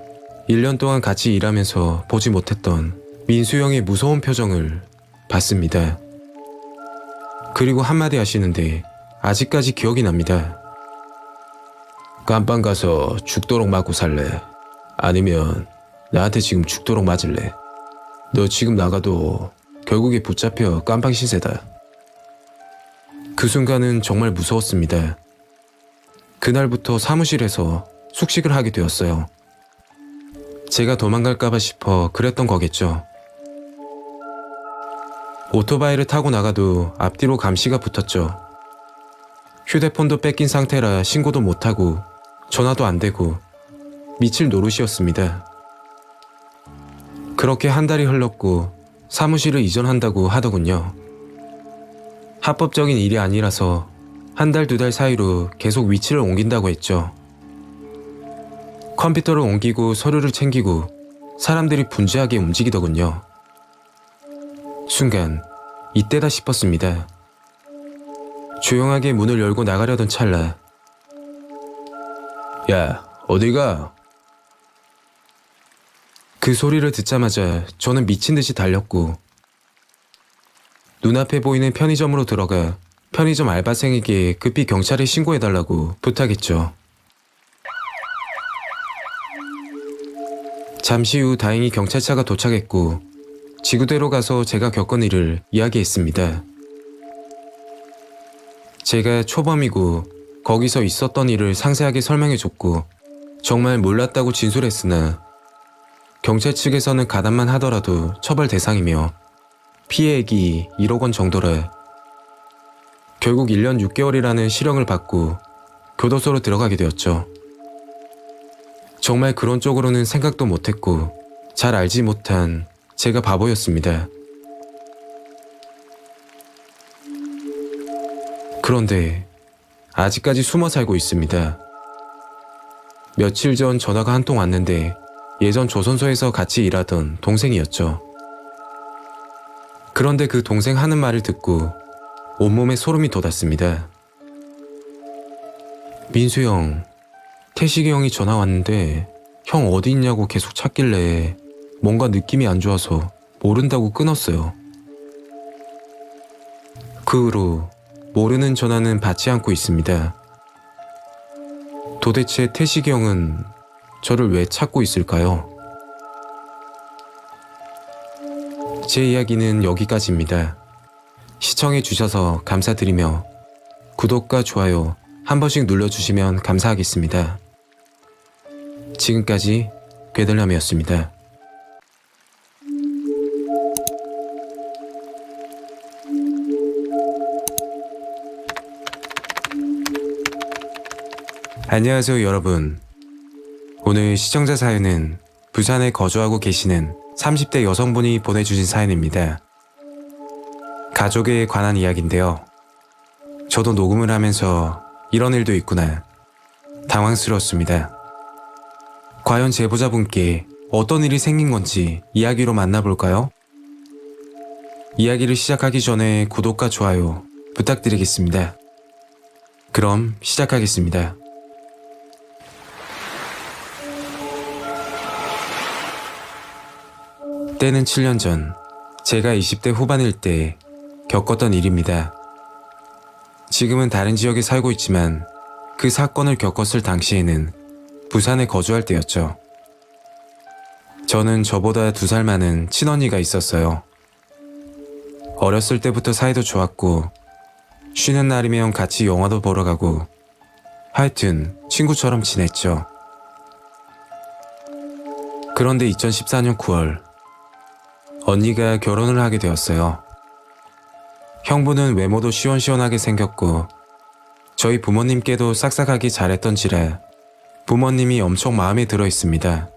Speaker 1: 1년 동안 같이 일하면서 보지 못했던 민수 형의 무서운 표정을 봤습니다. 그리고 한마디 하시는데 아직까지 기억이 납니다. 깜빵 가서 죽도록 맞고 살래? 아니면 나한테 지금 죽도록 맞을래? 너 지금 나가도 결국에 붙잡혀 깜빵 신세다. 그 순간은 정말 무서웠습니다. 그날부터 사무실에서 숙식을 하게 되었어요. 제가 도망갈까봐 싶어 그랬던 거겠죠. 오토바이를 타고 나가도 앞뒤로 감시가 붙었죠. 휴대폰도 뺏긴 상태라 신고도 못하고 전화도 안 되고 미칠 노릇이었습니다. 그렇게 한 달이 흘렀고 사무실을 이전한다고 하더군요. 합법적인 일이 아니라서 한 달, 2달 사이로 계속 위치를 옮긴다고 했죠. 컴퓨터를 옮기고 서류를 챙기고 사람들이 분주하게 움직이더군요. 순간 이때다 싶었습니다. 조용하게 문을 열고 나가려던 찰나 야, 어디 가? 그 소리를 듣자마자 저는 미친 듯이 달렸고 눈앞에 보이는 편의점으로 들어가 편의점 알바생에게 급히 경찰에 신고해달라고 부탁했죠. 잠시 후 다행히 경찰차가 도착했고 지구대로 가서 제가 겪은 일을 이야기했습니다. 제가 초범이고 거기서 있었던 일을 상세하게 설명해줬고 정말 몰랐다고 진술했으나 경찰 측에서는 가담만 하더라도 처벌 대상이며 피해액이 1억 원 정도라 결국 1년 6개월이라는 실형을 받고 교도소로 들어가게 되었죠. 정말 그런 쪽으로는 생각도 못했고 잘 알지 못한 제가 바보였습니다. 그런데 아직까지 숨어 살고 있습니다. 며칠 전 전화가 한 통 왔는데 예전 조선소에서 같이 일하던 동생이었죠. 그런데 그 동생 하는 말을 듣고 온몸에 소름이 돋았습니다. 민수 형, 태식이 형이 전화 왔는데 형 어디 있냐고 계속 찾길래 뭔가 느낌이 안 좋아서 모른다고 끊었어요. 그 후로 모르는 전화는 받지 않고 있습니다. 도대체 태식이 형은 저를 왜 찾고 있을까요? 제 이야기는 여기까지입니다. 시청해주셔서 감사드리며 구독과 좋아요 한 번씩 눌러주시면 감사하겠습니다. 지금까지 괴들남이었습니다. 안녕하세요 여러분. 오늘 시청자 사연은 부산에 거주하고 계시는 30대 여성분이 보내주신 사연입니다. 가족에 관한 이야기인데요. 저도 녹음을 하면서 이런 일도 있구나 당황스러웠습니다. 과연 제보자분께 어떤 일이 생긴 건지 이야기로 만나볼까요? 이야기를 시작하기 전에 구독과 좋아요 부탁드리겠습니다. 그럼 시작하겠습니다. 때는 7년 전 제가 20대 후반일 때 겪었던 일입니다. 지금은 다른 지역에 살고 있지만 그 사건을 겪었을 당시에는 부산에 거주할 때였죠. 저는 저보다 2살 많은 친언니가 있었어요. 어렸을 때부터 사이도 좋았고 쉬는 날이면 같이 영화도 보러 가고 하여튼 친구처럼 지냈죠. 그런데 2014년 9월 언니가 결혼을 하게 되었어요. 형부는 외모도 시원시원하게 생겼고 저희 부모님께도 싹싹하게 잘했던지라 부모님이 엄청 마음에 들어 있습니다.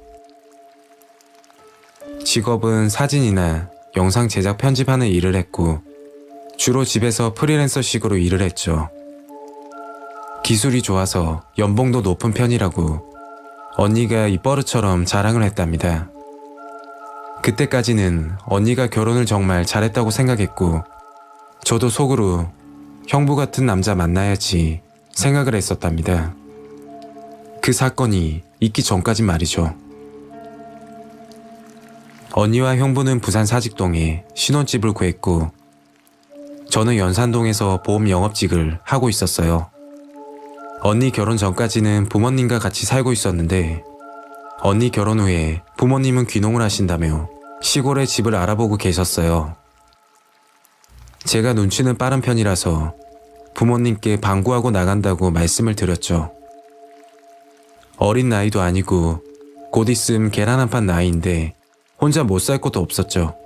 Speaker 1: 직업은 사진이나 영상 제작 편집하는 일을 했고 주로 집에서 프리랜서식으로 일을 했죠. 기술이 좋아서 연봉도 높은 편이라고 언니가 입버릇처럼 자랑을 했답니다. 그때까지는 언니가 결혼을 정말 잘했다고 생각했고 저도 속으로 형부 같은 남자 만나야지 생각을 했었답니다. 그 사건이 있기 전까진 말이죠. 언니와 형부는 부산 사직동에 신혼집을 구했고 저는 연산동에서 보험 영업직을 하고 있었어요. 언니 결혼 전까지는 부모님과 같이 살고 있었는데 언니 결혼 후에 부모님은 귀농을 하신다며 시골에 집을 알아보고 계셨어요. 제가 눈치는 빠른 편이라서 부모님께 방구하고 나간다고 말씀을 드렸죠. 어린 나이도 아니고 곧 있음 계란 한 판 나이인데 혼자 못 살 곳도 없었죠.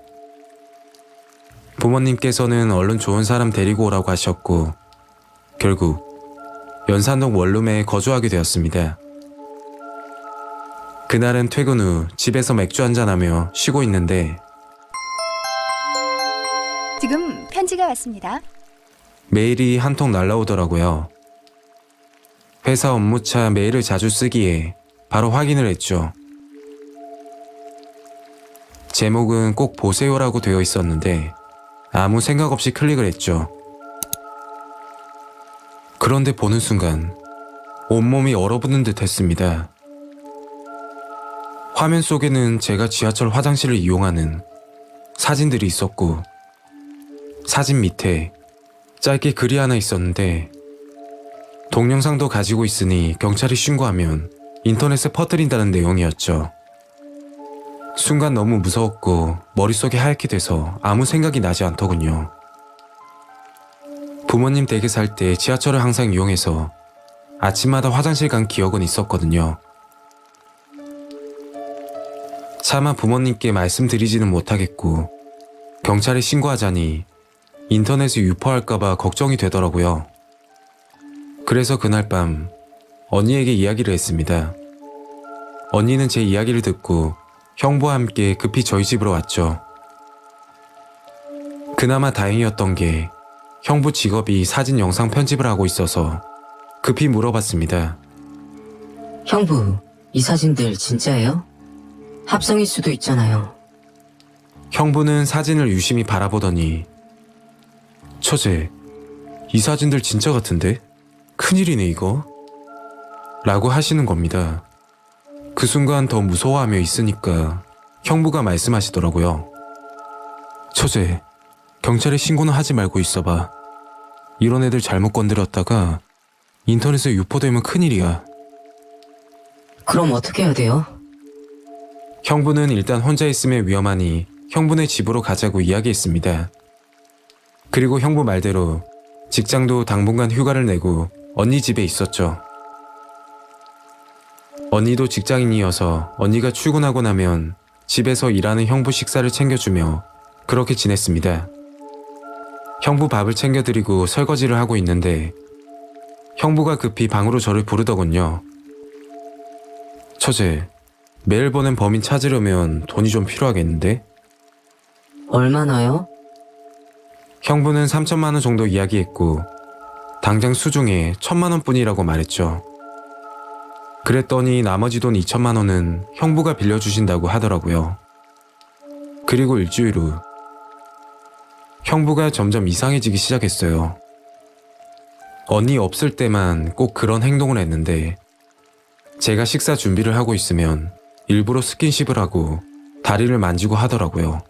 Speaker 1: 부모님께서는 얼른 좋은 사람 데리고 오라고 하셨고 결국 연산동 원룸에 거주하게 되었습니다. 그날은 퇴근 후 집에서 맥주 한잔하며 쉬고 있는데
Speaker 3: 지금 편지가 왔습니다.
Speaker 1: 메일이 한 통 날라오더라고요. 회사 업무차 메일을 자주 쓰기에 바로 확인을 했죠. 제목은 꼭 보세요라고 되어 있었는데 아무 생각 없이 클릭을 했죠. 그런데 보는 순간 온몸이 얼어붙는 듯 했습니다. 화면 속에는 제가 지하철 화장실을 이용하는 사진들이 있었고 사진 밑에 짧게 글이 하나 있었는데 동영상도 가지고 있으니 경찰이 신고하면 인터넷에 퍼뜨린다는 내용이었죠. 순간 너무 무서웠고 머릿속이 하얗게 돼서 아무 생각이 나지 않더군요. 부모님 댁에 살 때 지하철을 항상 이용해서 아침마다 화장실 간 기억은 있었거든요. 차마 부모님께 말씀드리지는 못하겠고 경찰에 신고하자니 인터넷에 유포할까봐 걱정이 되더라고요. 그래서 그날 밤 언니에게 이야기를 했습니다. 언니는 제 이야기를 듣고 형부와 함께 급히 저희 집으로 왔죠. 그나마 다행이었던 게 형부 직업이 사진 영상 편집을 하고 있어서 급히 물어봤습니다.
Speaker 2: 형부, 이 사진들 진짜예요? 합성일 수도 있잖아요.
Speaker 1: 형부는 사진을 유심히 바라보더니 처제, 이 사진들 진짜 같은데? 큰일이네 이거? 라고 하시는 겁니다. 그 순간 더 무서워하며 있으니까 형부가 말씀하시더라고요. 처제, 경찰에 신고는 하지 말고 있어봐. 이런 애들 잘못 건드렸다가 인터넷에 유포되면 큰일이야.
Speaker 2: 그럼 어떻게 해야 돼요?
Speaker 1: 형부는 일단 혼자 있으면 위험하니 형부네 집으로 가자고 이야기했습니다. 그리고 형부 말대로 직장도 당분간 휴가를 내고 언니 집에 있었죠. 언니도 직장인이어서 언니가 출근하고 나면 집에서 일하는 형부 식사를 챙겨주며 그렇게 지냈습니다. 형부 밥을 챙겨드리고 설거지를 하고 있는데 형부가 급히 방으로 저를 부르더군요. 처제, 매일 보낸 범인 찾으려면 돈이 좀 필요하겠는데?
Speaker 2: 얼마나요?
Speaker 1: 형부는 3천만 원 정도 이야기했고 당장 수중에 1,000만 원뿐이라고 말했죠. 그랬더니 나머지 돈 2천만 원은 형부가 빌려주신다고 하더라고요. 그리고 일주일 후 형부가 점점 이상해지기 시작했어요. 언니 없을 때만 꼭 그런 행동을 했는데 제가 식사 준비를 하고 있으면 일부러 스킨십을 하고 다리를 만지고 하더라고요.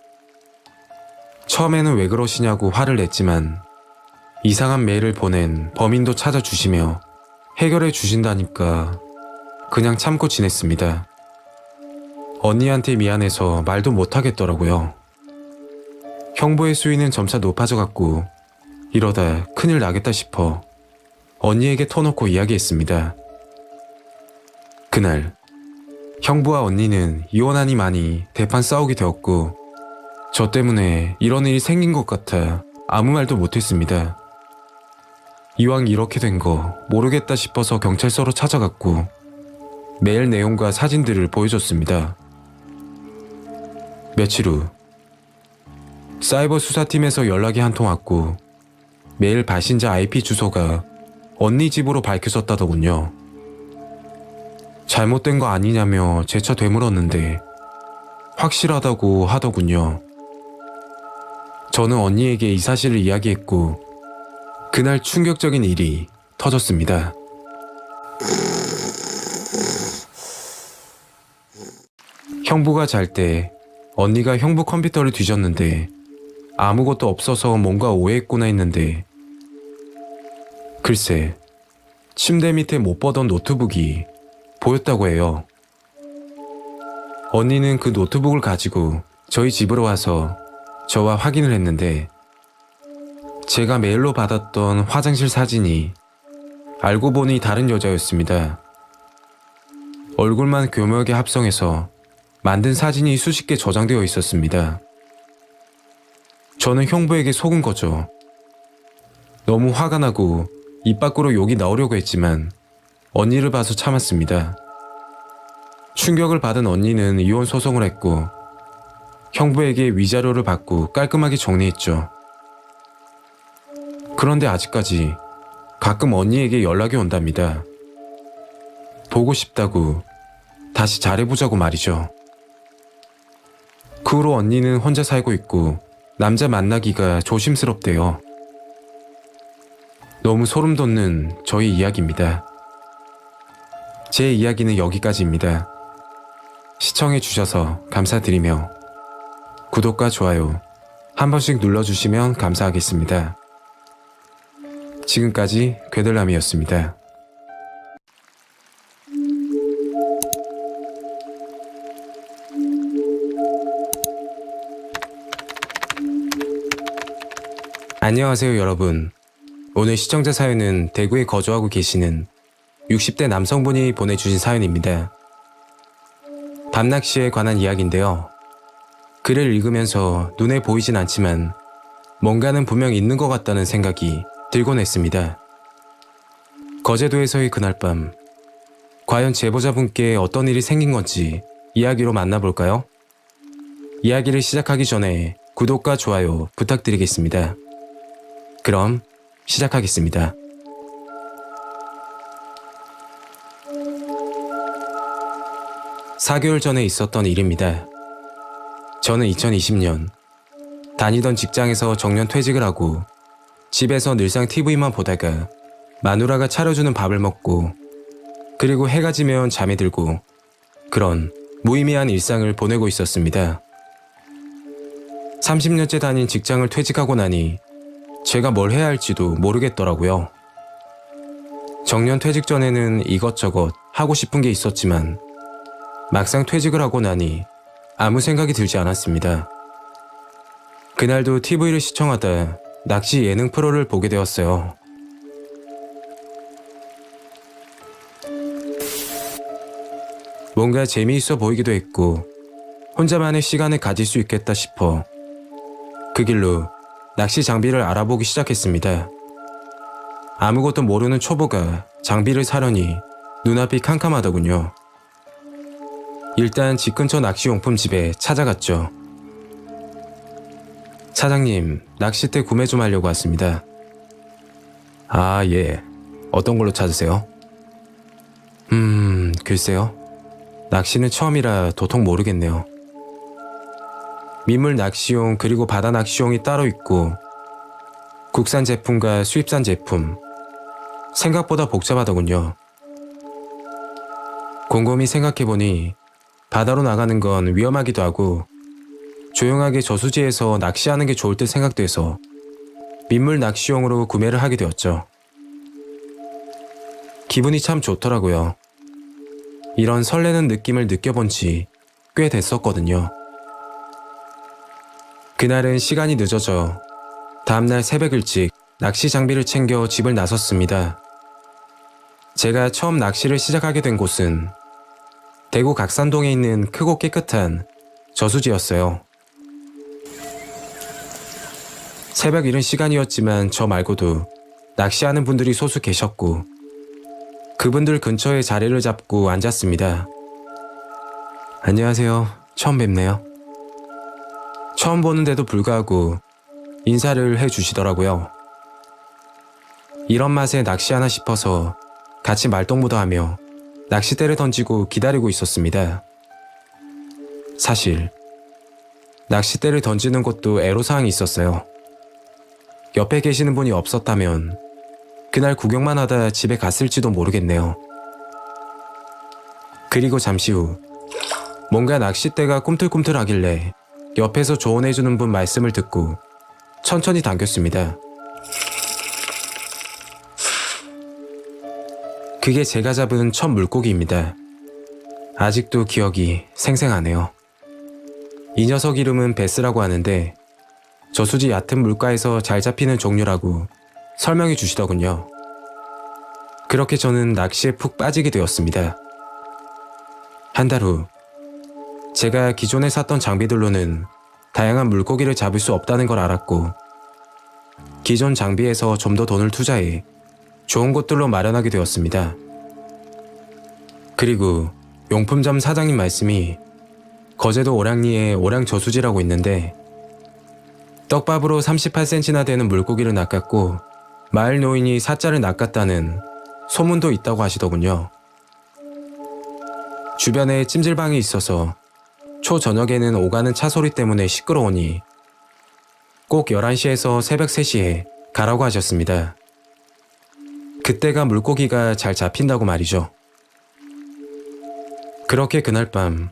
Speaker 1: 처음에는 왜 그러시냐고 화를 냈지만 이상한 메일을 보낸 범인도 찾아주시며 해결해 주신다니까 그냥 참고 지냈습니다. 언니한테 미안해서 말도 못하겠더라고요. 형부의 수위는 점차 높아져갔고 이러다 큰일 나겠다 싶어 언니에게 터놓고 이야기했습니다. 그날 형부와 언니는 이혼하니 많이 대판 싸우게 되었고 저 때문에 이런 일이 생긴 것 같아 아무 말도 못했습니다. 이왕 이렇게 된 거 모르겠다 싶어서 경찰서로 찾아갔고 메일 내용과 사진들을 보여줬습니다. 며칠 후 사이버 수사팀에서 연락이 한 통 왔고 메일 발신자 IP 주소가 언니 집으로 밝혀졌다더군요. 잘못된 거 아니냐며 재차 되물었는데 확실하다고 하더군요. 저는 언니에게 이 사실을 이야기했고 그날 충격적인 일이 터졌습니다. 형부가 잘 때 언니가 형부 컴퓨터를 뒤졌는데 아무것도 없어서 뭔가 오해했구나 했는데 글쎄 침대 밑에 못 보던 노트북이 보였다고 해요. 언니는 그 노트북을 가지고 저희 집으로 와서 저와 확인을 했는데 제가 메일로 받았던 화장실 사진이 알고 보니 다른 여자였습니다. 얼굴만 교묘하게 합성해서 만든 사진이 수십 개 저장되어 있었습니다. 저는 형부에게 속은 거죠. 너무 화가 나고 입 밖으로 욕이 나오려고 했지만 언니를 봐서 참았습니다. 충격을 받은 언니는 이혼 소송을 했고 형부에게 위자료를 받고 깔끔하게 정리했죠. 그런데 아직까지 가끔 언니에게 연락이 온답니다. 보고 싶다고, 다시 잘해보자고 말이죠. 그 후로 언니는 혼자 살고 있고 남자 만나기가 조심스럽대요. 너무 소름 돋는 저희 이야기입니다. 제 이야기는 여기까지입니다. 시청해주셔서 감사드리며 구독과 좋아요 한 번씩 눌러주시면 감사하겠습니다. 지금까지 괴들남이었습니다. 안녕하세요 여러분. 오늘 시청자 사연은 대구에 거주하고 계시는 60대 남성분이 보내주신 사연입니다. 밤낚시에 관한 이야기인데요. 글을 읽으면서 눈에 보이진 않지만 뭔가는 분명 있는 것 같다는 생각이 들곤 했습니다. 거제도에서의 그날 밤, 과연 제보자분께 어떤 일이 생긴 건지 이야기로 만나볼까요? 이야기를 시작하기 전에 구독과 좋아요 부탁드리겠습니다. 그럼 시작하겠습니다. (4개월) 전에 있었던 일입니다. 저는 2020년 다니던 직장에서 정년 퇴직을 하고 집에서 늘상 TV만 보다가 마누라가 차려주는 밥을 먹고 그리고 해가 지면 잠이 들고 그런 무의미한 일상을 보내고 있었습니다. 30년째 다닌 직장을 퇴직하고 나니 제가 뭘 해야 할지도 모르겠더라고요. 정년 퇴직 전에는 이것저것 하고 싶은 게 있었지만 막상 퇴직을 하고 나니 아무 생각이 들지 않았습니다. 그날도 TV를 시청하다 낚시 예능 프로를 보게 되었어요. 뭔가 재미있어 보이기도 했고 혼자만의 시간을 가질 수 있겠다 싶어 그 길로 낚시 장비를 알아보기 시작했습니다. 아무것도 모르는 초보가 장비를 사려니 눈앞이 캄캄하더군요. 일단 집 근처 낚시용품 집에 찾아갔죠. 사장님, 낚싯대 구매 좀 하려고 왔습니다. 아, 예. 어떤 걸로 찾으세요? 글쎄요. 낚시는 처음이라 도통 모르겠네요. 민물 낚시용 그리고 바다 낚시용이 따로 있고 국산 제품과 수입산 제품 생각보다 복잡하더군요. 곰곰이 생각해보니 바다로 나가는 건 위험하기도 하고 조용하게 저수지에서 낚시하는 게 좋을 듯 생각돼서 민물 낚시용으로 구매를 하게 되었죠. 기분이 참 좋더라고요. 이런 설레는 느낌을 느껴본 지 꽤 됐었거든요. 그날은 시간이 늦어져 다음날 새벽 일찍 낚시 장비를 챙겨 집을 나섰습니다. 제가 처음 낚시를 시작하게 된 곳은 대구 각산동에 있는 크고 깨끗한 저수지였어요. 새벽 이른 시간이었지만 저 말고도 낚시하는 분들이 소수 계셨고 그분들 근처에 자리를 잡고 앉았습니다. 안녕하세요. 처음 뵙네요. 처음 보는데도 불구하고 인사를 해주시더라고요. 이런 맛에 낚시하나 싶어서 같이 말동무도-하며 낚싯대를 던지고 기다리고 있었습니다. 사실 낚싯대를 던지는 것도 애로사항이 있었어요. 옆에 계시는 분이 없었다면 그날 구경만 하다 집에 갔을지도 모르겠네요. 그리고 잠시 후 뭔가 낚싯대가 꿈틀꿈틀하길래 옆에서 조언해주는 분 말씀을 듣고 천천히 당겼습니다. 그게 제가 잡은 첫 물고기입니다. 아직도 기억이 생생하네요. 이 녀석 이름은 베스라고 하는데 저수지 얕은 물가에서 잘 잡히는 종류라고 설명해 주시더군요. 그렇게 저는 낚시에 푹 빠지게 되었습니다. 한 달 후, 제가 기존에 샀던 장비들로는 다양한 물고기를 잡을 수 없다는 걸 알았고 기존 장비에서 좀 더 돈을 투자해 좋은 곳들로 마련하게 되었습니다. 그리고 용품점 사장님 말씀이 거제도 오량리에 오량저수지라고 있는데 떡밥으로 38cm나 되는 물고기를 낚았고 마을 노인이 사자를 낚았다는 소문도 있다고 하시더군요. 주변에 찜질방이 있어서 초저녁에는 오가는 차 소리 때문에 시끄러우니 꼭 11시에서 새벽 3시에 가라고 하셨습니다. 그때가 물고기가 잘 잡힌다고 말이죠. 그렇게 그날 밤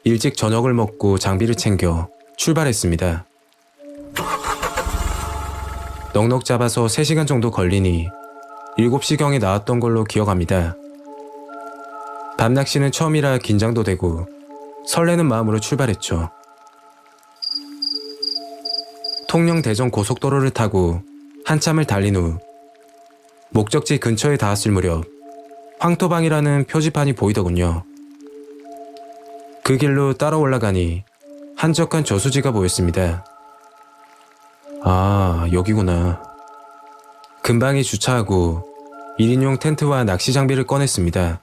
Speaker 1: 일찍 저녁을 먹고 장비를 챙겨 출발했습니다. 넉넉 잡아서 3시간 정도 걸리니 7시경에 나왔던 걸로 기억합니다. 밤낚시는 처음이라 긴장도 되고 설레는 마음으로 출발했죠. 통영 대전 고속도로를 타고 한참을 달린 후 목적지 근처에 닿았을 무렵 황토방이라는 표지판이 보이더군요. 그 길로 따라 올라가니 한적한 저수지가 보였습니다. 아, 여기구나. 근방에 주차하고 1인용 텐트와 낚시 장비를 꺼냈습니다.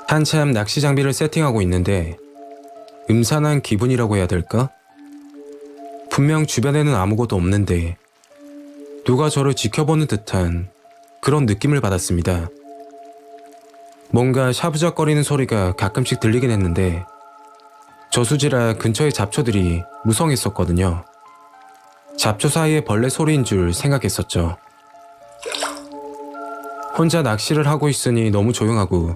Speaker 1: 한참 낚시 장비를 세팅하고 있는데 음산한 기분이라고 해야 될까? 분명 주변에는 아무것도 없는데 누가 저를 지켜보는 듯한 그런 느낌을 받았습니다. 뭔가 샤부작거리는 소리가 가끔씩 들리긴 했는데 저수지라 근처의 잡초들이 무성했었거든요. 잡초 사이에 벌레 소리인 줄 생각했었죠. 혼자 낚시를 하고 있으니 너무 조용하고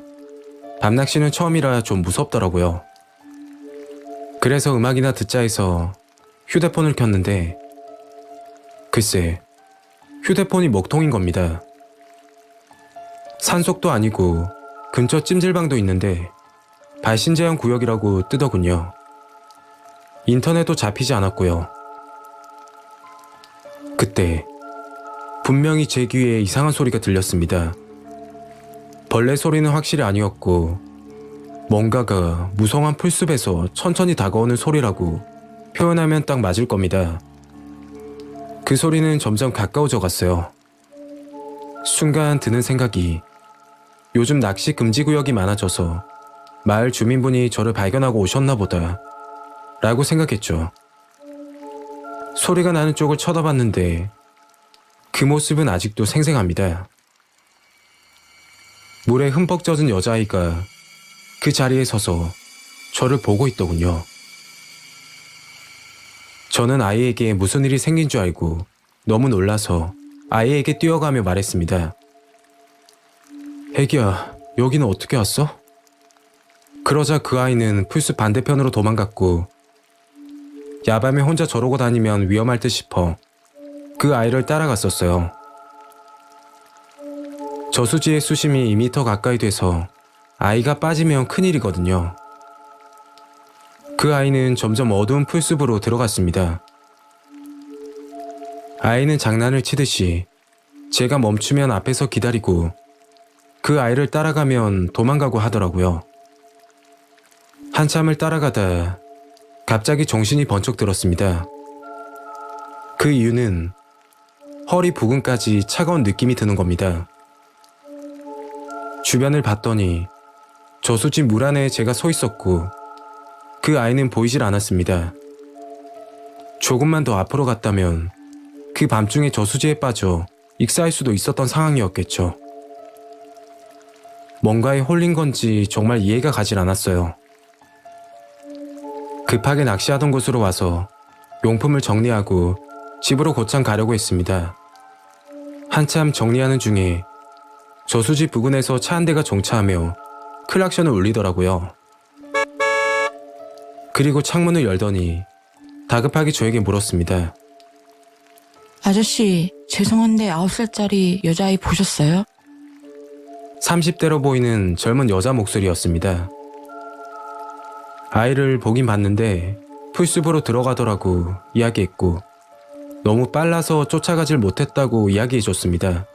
Speaker 1: 밤낚시는 처음이라 좀 무섭더라고요. 그래서 음악이나 듣자 해서 휴대폰을 켰는데 글쎄 휴대폰이 먹통인 겁니다. 산속도 아니고 근처 찜질방도 있는데 발신제한 구역이라고 뜨더군요. 인터넷도 잡히지 않았고요. 그때 분명히 제 귀에 이상한 소리가 들렸습니다. 벌레 소리는 확실히 아니었고 뭔가가 무성한 풀숲에서 천천히 다가오는 소리라고 표현하면 딱 맞을 겁니다. 그 소리는 점점 가까워져 갔어요. 순간 드는 생각이 요즘 낚시 금지 구역이 많아져서 마을 주민분이 저를 발견하고 오셨나 보다 라고 생각했죠. 소리가 나는 쪽을 쳐다봤는데 그 모습은 아직도 생생합니다. 물에 흠뻑 젖은 여자아이가 그 자리에 서서 저를 보고 있더군요. 저는 아이에게 무슨 일이 생긴 줄 알고 너무 놀라서 아이에게 뛰어가며 말했습니다. 애기야, 여기는 어떻게 왔어? 그러자 그 아이는 풀숲 반대편으로 도망갔고 야밤에 혼자 저러고 다니면 위험할 듯 싶어 그 아이를 따라갔었어요. 저수지의 수심이 2m 가까이 돼서 아이가 빠지면 큰일이거든요. 그 아이는 점점 어두운 풀숲으로 들어갔습니다. 아이는 장난을 치듯이 제가 멈추면 앞에서 기다리고 그 아이를 따라가면 도망가고 하더라고요. 한참을 따라가다 갑자기 정신이 번쩍 들었습니다. 그 이유는 허리 부근까지 차가운 느낌이 드는 겁니다. 주변을 봤더니 저수지 물 안에 제가 서 있었고 그 아이는 보이질 않았습니다. 조금만 더 앞으로 갔다면 그 밤중에 저수지에 빠져 익사할 수도 있었던 상황이었겠죠. 뭔가에 홀린 건지 정말 이해가 가질 않았어요. 급하게 낚시하던 곳으로 와서 용품을 정리하고 집으로 곧장 가려고 했습니다. 한참 정리하는 중에 저수지 부근에서 차 한 대가 정차하며 클락션을 울리더라고요. 그리고 창문을 열더니 다급하게 저에게 물었습니다.
Speaker 4: 아저씨, 죄송한데 9살짜리 여자아이 보셨어요?
Speaker 1: 30대로 보이는 젊은 여자 목소리였습니다. 아이를 보긴 봤는데 풀숲으로 들어가더라고 이야기했고 너무 빨라서 쫓아가질 못했다고 이야기해줬습니다.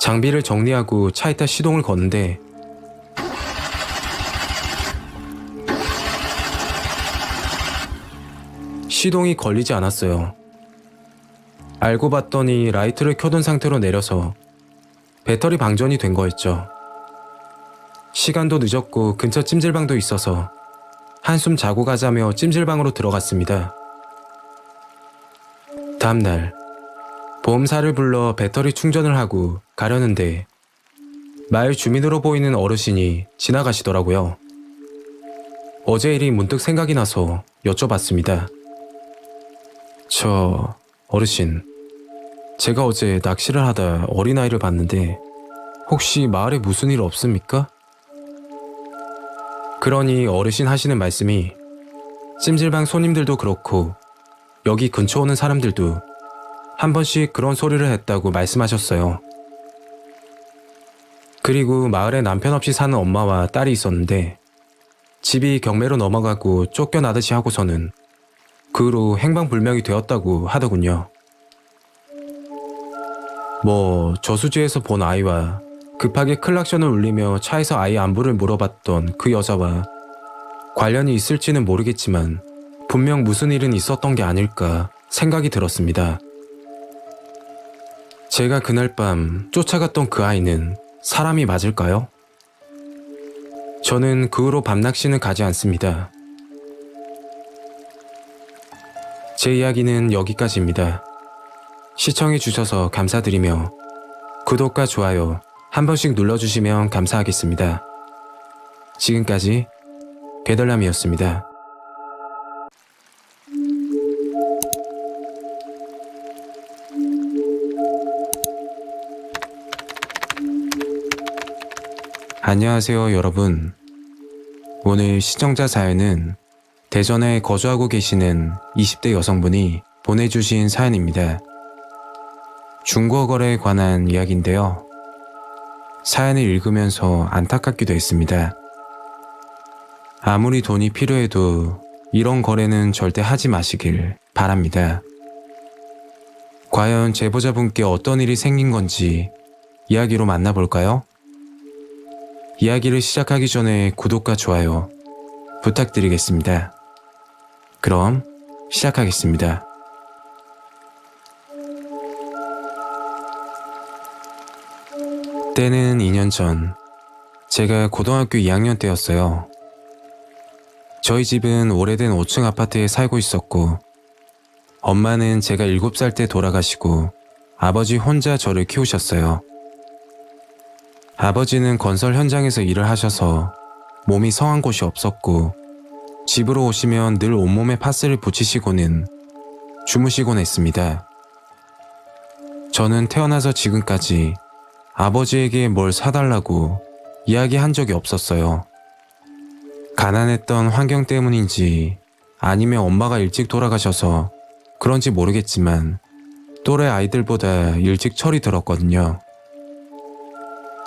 Speaker 1: 장비를 정리하고 차에다 시동을 거는데 시동이 걸리지 않았어요. 알고 봤더니 라이트를 켜둔 상태로 내려서 배터리 방전이 된 거였죠. 시간도 늦었고 근처 찜질방도 있어서 한숨 자고 가자며 찜질방으로 들어갔습니다. 다음날 보험사를 불러 배터리 충전을 하고 가려는데 마을 주민으로 보이는 어르신이 지나가시더라고요. 어제 일이 문득 생각이 나서 여쭤봤습니다. 저 어르신, 제가 어제 낚시를 하다 어린아이를 봤는데 혹시 마을에 무슨 일 없습니까? 그러니 어르신 하시는 말씀이 찜질방 손님들도 그렇고 여기 근처 오는 사람들도 한 번씩 그런 소리를 했다고 말씀하셨어요. 그리고 마을에 남편 없이 사는 엄마와 딸이 있었는데 집이 경매로 넘어가고 쫓겨나듯이 하고서는 그 후로 행방불명이 되었다고 하더군요. 저수지에서 본 아이와 급하게 클락션을 울리며 차에서 아이 안부를 물어봤던 그 여자와 관련이 있을지는 모르겠지만 분명 무슨 일은 있었던 게 아닐까 생각이 들었습니다. 제가 그날 밤 쫓아갔던 그 아이는 사람이 맞을까요? 저는 그 후로 밤낚시는 가지 않습니다. 제 이야기는 여기까지입니다. 시청해주셔서 감사드리며 구독과 좋아요 한 번씩 눌러주시면 감사하겠습니다. 지금까지 괴덜남이었습니다. 안녕하세요, 여러분. 오늘 시청자 사연은 대전에 거주하고 계시는 20대 여성분이 보내주신 사연입니다. 중고 거래에 관한 이야기인데요. 사연을 읽으면서 안타깝기도 했습니다. 아무리 돈이 필요해도 이런 거래는 절대 하지 마시길 바랍니다. 과연 제보자분께 어떤 일이 생긴 건지 이야기로 만나볼까요? 이야기를 시작하기 전에 구독과 좋아요 부탁드리겠습니다. 그럼 시작하겠습니다. 때는 2년 전, 제가 고등학교 2학년 때였어요. 저희 집은 오래된 5층 아파트에 살고 있었고, 엄마는 제가 7살 때 돌아가시고 아버지 혼자 저를 키우셨어요. 아버지는 건설 현장에서 일을 하셔서 몸이 성한 곳이 없었고, 집으로 오시면 늘 온몸에 파스를 붙이시고는 주무시곤 했습니다. 저는 태어나서 지금까지 아버지에게 뭘 사달라고 이야기한 적이 없었어요. 가난했던 환경 때문인지 아니면 엄마가 일찍 돌아가셔서 그런지 모르겠지만 또래 아이들보다 일찍 철이 들었거든요.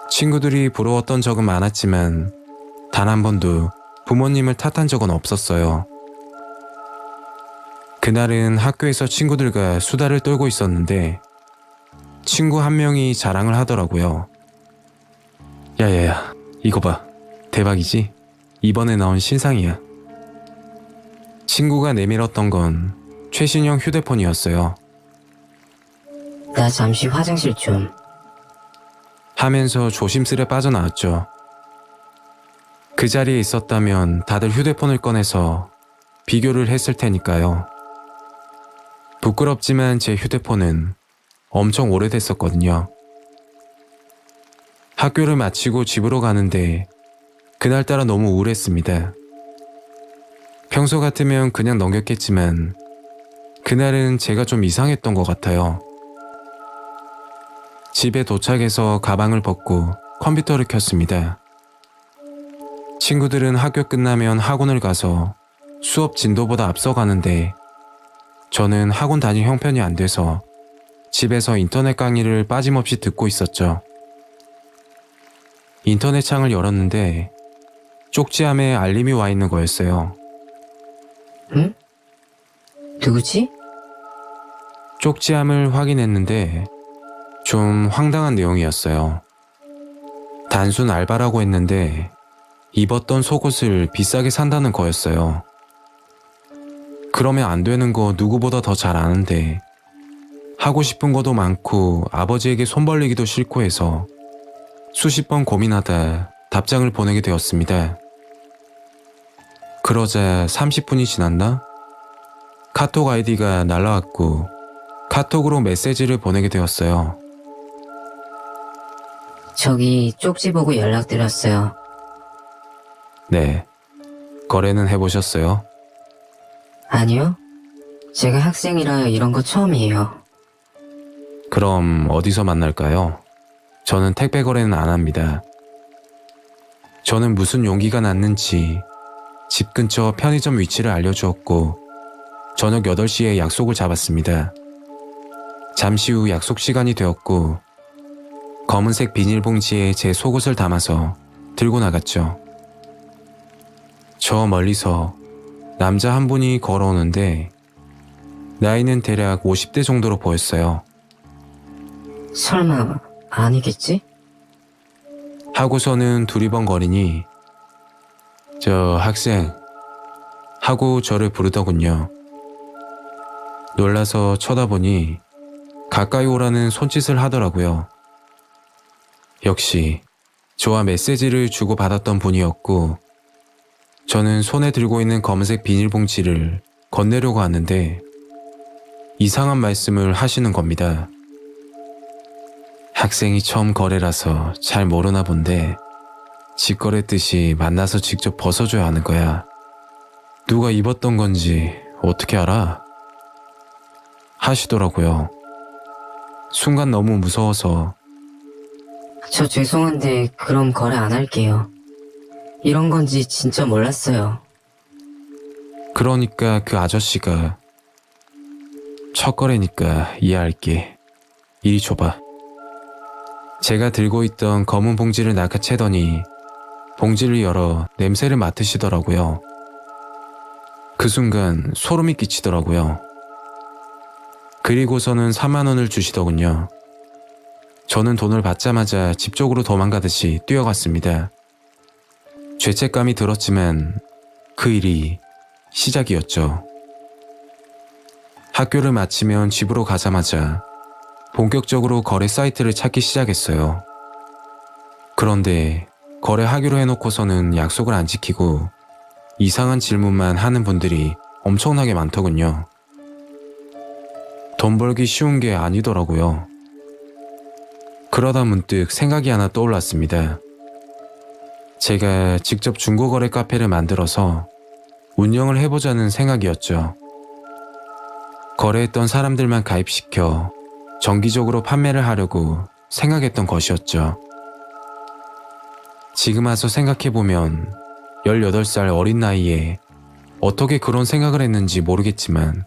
Speaker 1: 친구들이 부러웠던 적은 많았지만 단 한 번도 부모님을 탓한 적은 없었어요. 그날은 학교에서 친구들과 수다를 떨고 있었는데 친구 한 명이 자랑을 하더라고요. 야야야, 이거 봐. 대박이지? 이번에 나온 신상이야. 친구가 내밀었던 건 최신형 휴대폰이었어요.
Speaker 2: 나 잠시 화장실 좀.
Speaker 1: 하면서 조심스레 빠져나왔죠. 그 자리에 있었다면 다들 휴대폰을 꺼내서 비교를 했을 테니까요. 부끄럽지만 제 휴대폰은 엄청 오래됐었거든요. 학교를 마치고 집으로 가는데 그날따라 너무 우울했습니다. 평소 같으면 그냥 넘겼겠지만 그날은 제가 좀 이상했던 것 같아요. 집에 도착해서 가방을 벗고 컴퓨터를 켰습니다. 친구들은 학교 끝나면 학원을 가서 수업 진도보다 앞서가는데 저는 학원 다닐 형편이 안 돼서 집에서 인터넷 강의를 빠짐없이 듣고 있었죠. 인터넷 창을 열었는데 쪽지함에 알림이 와 있는 거였어요.
Speaker 2: 응? 누구지?
Speaker 1: 쪽지함을 확인했는데 좀 황당한 내용이었어요. 단순 알바라고 했는데 입었던 속옷을 비싸게 산다는 거였어요. 그러면 안 되는 거 누구보다 더 잘 아는데 하고 싶은 것도 많고 아버지에게 손 벌리기도 싫고 해서 수십 번 고민하다 답장을 보내게 되었습니다. 그러자 30분이 지났나? 카톡 아이디가 날라왔고 카톡으로 메시지를 보내게 되었어요.
Speaker 2: 저기 쪽지 보고 연락드렸어요.
Speaker 1: 네. 거래는 해보셨어요?
Speaker 2: 아니요. 제가 학생이라 이런 거 처음이에요.
Speaker 1: 그럼 어디서 만날까요? 저는 택배 거래는 안 합니다. 저는 무슨 용기가 났는지 집 근처 편의점 위치를 알려주었고 저녁 8시에 약속을 잡았습니다. 잠시 후 약속 시간이 되었고 검은색 비닐봉지에 제 속옷을 담아서 들고 나갔죠. 저 멀리서 남자 한 분이 걸어오는데 나이는 대략 50대 정도로 보였어요.
Speaker 2: 설마 아니겠지?
Speaker 1: 하고서는 두리번거리니 저 학생 하고 저를 부르더군요. 놀라서 쳐다보니 가까이 오라는 손짓을 하더라고요. 역시 저와 메시지를 주고받았던 분이었고 저는 손에 들고 있는 검은색 비닐봉지를 건네려고 하는데 이상한 말씀을 하시는 겁니다. 학생이 처음 거래라서 잘 모르나 본데 직거래 뜻이 만나서 직접 벗어줘야 하는 거야. 누가 입었던 건지 어떻게 알아? 하시더라고요. 순간 너무 무서워서
Speaker 2: 저 죄송한데 그럼 거래 안 할게요. 이런 건지 진짜 몰랐어요.
Speaker 1: 그러니까 그 아저씨가 첫 거래니까 이해할게. 이리 줘봐. 제가 들고 있던 검은 봉지를 낚아채더니 봉지를 열어 냄새를 맡으시더라고요. 그 순간 소름이 끼치더라고요. 그리고서는 4만 원을 주시더군요. 저는 돈을 받자마자 집 쪽으로 도망가듯이 뛰어갔습니다. 죄책감이 들었지만 그 일이 시작이었죠. 학교를 마치면 집으로 가자마자 본격적으로 거래 사이트를 찾기 시작했어요. 그런데 거래하기로 해놓고서는 약속을 안 지키고 이상한 질문만 하는 분들이 엄청나게 많더군요. 돈 벌기 쉬운 게 아니더라고요. 그러다 문득 생각이 하나 떠올랐습니다. 제가 직접 중고거래 카페를 만들어서 운영을 해보자는 생각이었죠. 거래했던 사람들만 가입시켜 정기적으로 판매를 하려고 생각했던 것이었죠. 지금 와서 생각해보면 18살 어린 나이에 어떻게 그런 생각을 했는지 모르겠지만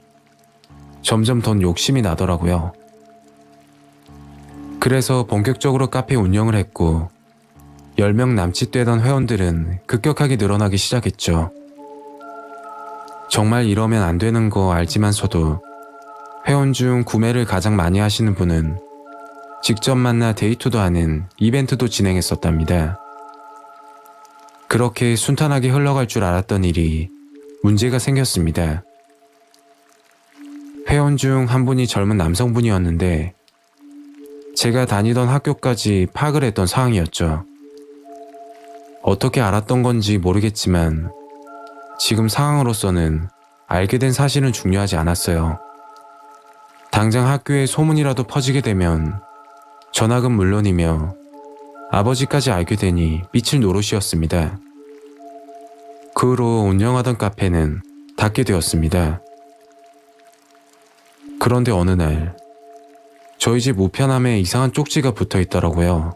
Speaker 1: 점점 더 욕심이 나더라고요. 그래서 본격적으로 카페 운영을 했고 10명 남짓되던 회원들은 급격하게 늘어나기 시작했죠. 정말 이러면 안 되는 거 알지만서도 회원 중 구매를 가장 많이 하시는 분은 직접 만나 데이트도 하는 이벤트도 진행했었답니다. 그렇게 순탄하게 흘러갈 줄 알았던 일이 문제가 생겼습니다. 회원 중 한 분이 젊은 남성분이었는데 제가 다니던 학교까지 파악을 했던 상황이었죠. 어떻게 알았던 건지 모르겠지만 지금 상황으로서는 알게 된 사실은 중요하지 않았어요. 당장 학교에 소문이라도 퍼지게 되면 전학은 물론이며 아버지까지 알게 되니 미칠 노릇이었습니다. 그 후로 운영하던 카페는 닫게 되었습니다. 그런데 어느 날 저희 집 우편함에 이상한 쪽지가 붙어 있더라고요.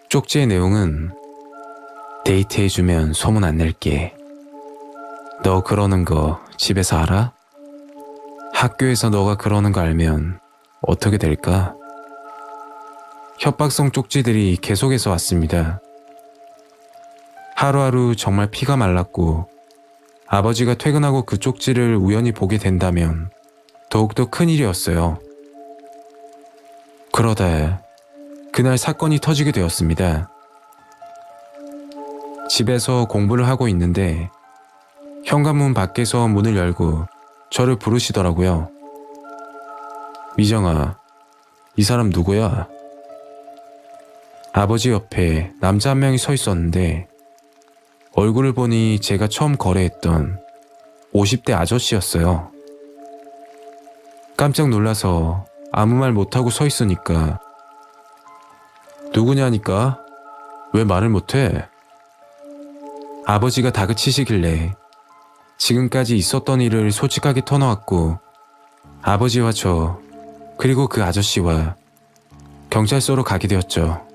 Speaker 1: 쪽지의 내용은 데이트해주면 소문 안 낼게. 너 그러는 거 집에서 알아? 학교에서 너가 그러는 거 알면 어떻게 될까? 협박성 쪽지들이 계속해서 왔습니다. 하루하루 정말 피가 말랐고 아버지가 퇴근하고 그 쪽지를 우연히 보게 된다면 더욱더 큰일이었어요. 그러다 그날 사건이 터지게 되었습니다. 집에서 공부를 하고 있는데 현관문 밖에서 문을 열고 저를 부르시더라고요. 미정아, 이 사람 누구야? 아버지 옆에 남자 한 명이 서 있었는데 얼굴을 보니 제가 처음 거래했던 50대 아저씨였어요. 깜짝 놀라서 아무 말 못하고 서 있으니까 누구냐니까? 왜 말을 못해? 아버지가 다그치시길래 지금까지 있었던 일을 솔직하게 터놓았고 아버지와 저 그리고 그 아저씨와 경찰서로 가게 되었죠.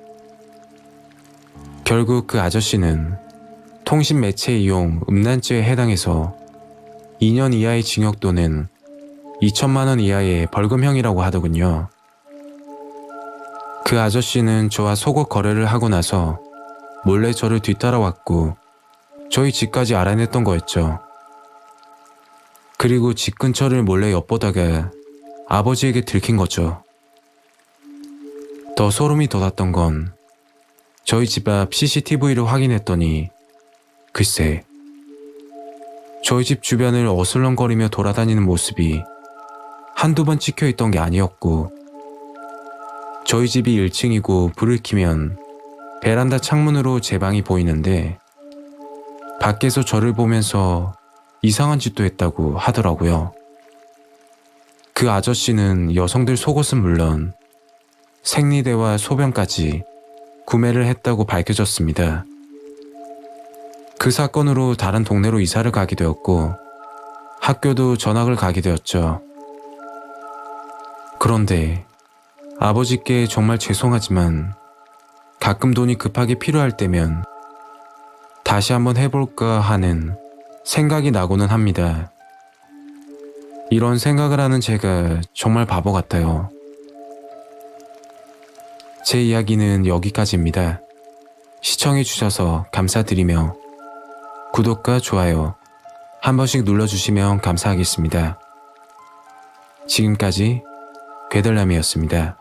Speaker 1: 결국 그 아저씨는 통신 매체 이용 음란죄에 해당해서 2년 이하의 징역 또는 2천만 원 이하의 벌금형이라고 하더군요. 그 아저씨는 저와 속옷 거래를 하고 나서 몰래 저를 뒤따라왔고 저희 집까지 알아냈던 거였죠. 그리고 집 근처를 몰래 엿보다가 아버지에게 들킨 거죠. 더 소름이 돋았던 건 저희 집 앞 CCTV를 확인했더니 글쎄, 저희 집 주변을 어슬렁거리며 돌아다니는 모습이 한두 번 찍혀있던 게 아니었고 저희 집이 1층이고 불을 켜면 베란다 창문으로 제 방이 보이는데 밖에서 저를 보면서 이상한 짓도 했다고 하더라고요. 그 아저씨는 여성들 속옷은 물론 생리대와 소변까지 구매를 했다고 밝혀졌습니다. 그 사건으로 다른 동네로 이사를 가게 되었고 학교도 전학을 가게 되었죠. 그런데 아버지께 정말 죄송하지만 가끔 돈이 급하게 필요할 때면 다시 한번 해볼까 하는 생각이 나고는 합니다. 이런 생각을 하는 제가 정말 바보 같아요. 제 이야기는 여기까지입니다. 시청해주셔서 감사드리며 구독과 좋아요 한 번씩 눌러주시면 감사하겠습니다. 지금까지 괴덜남이었습니다.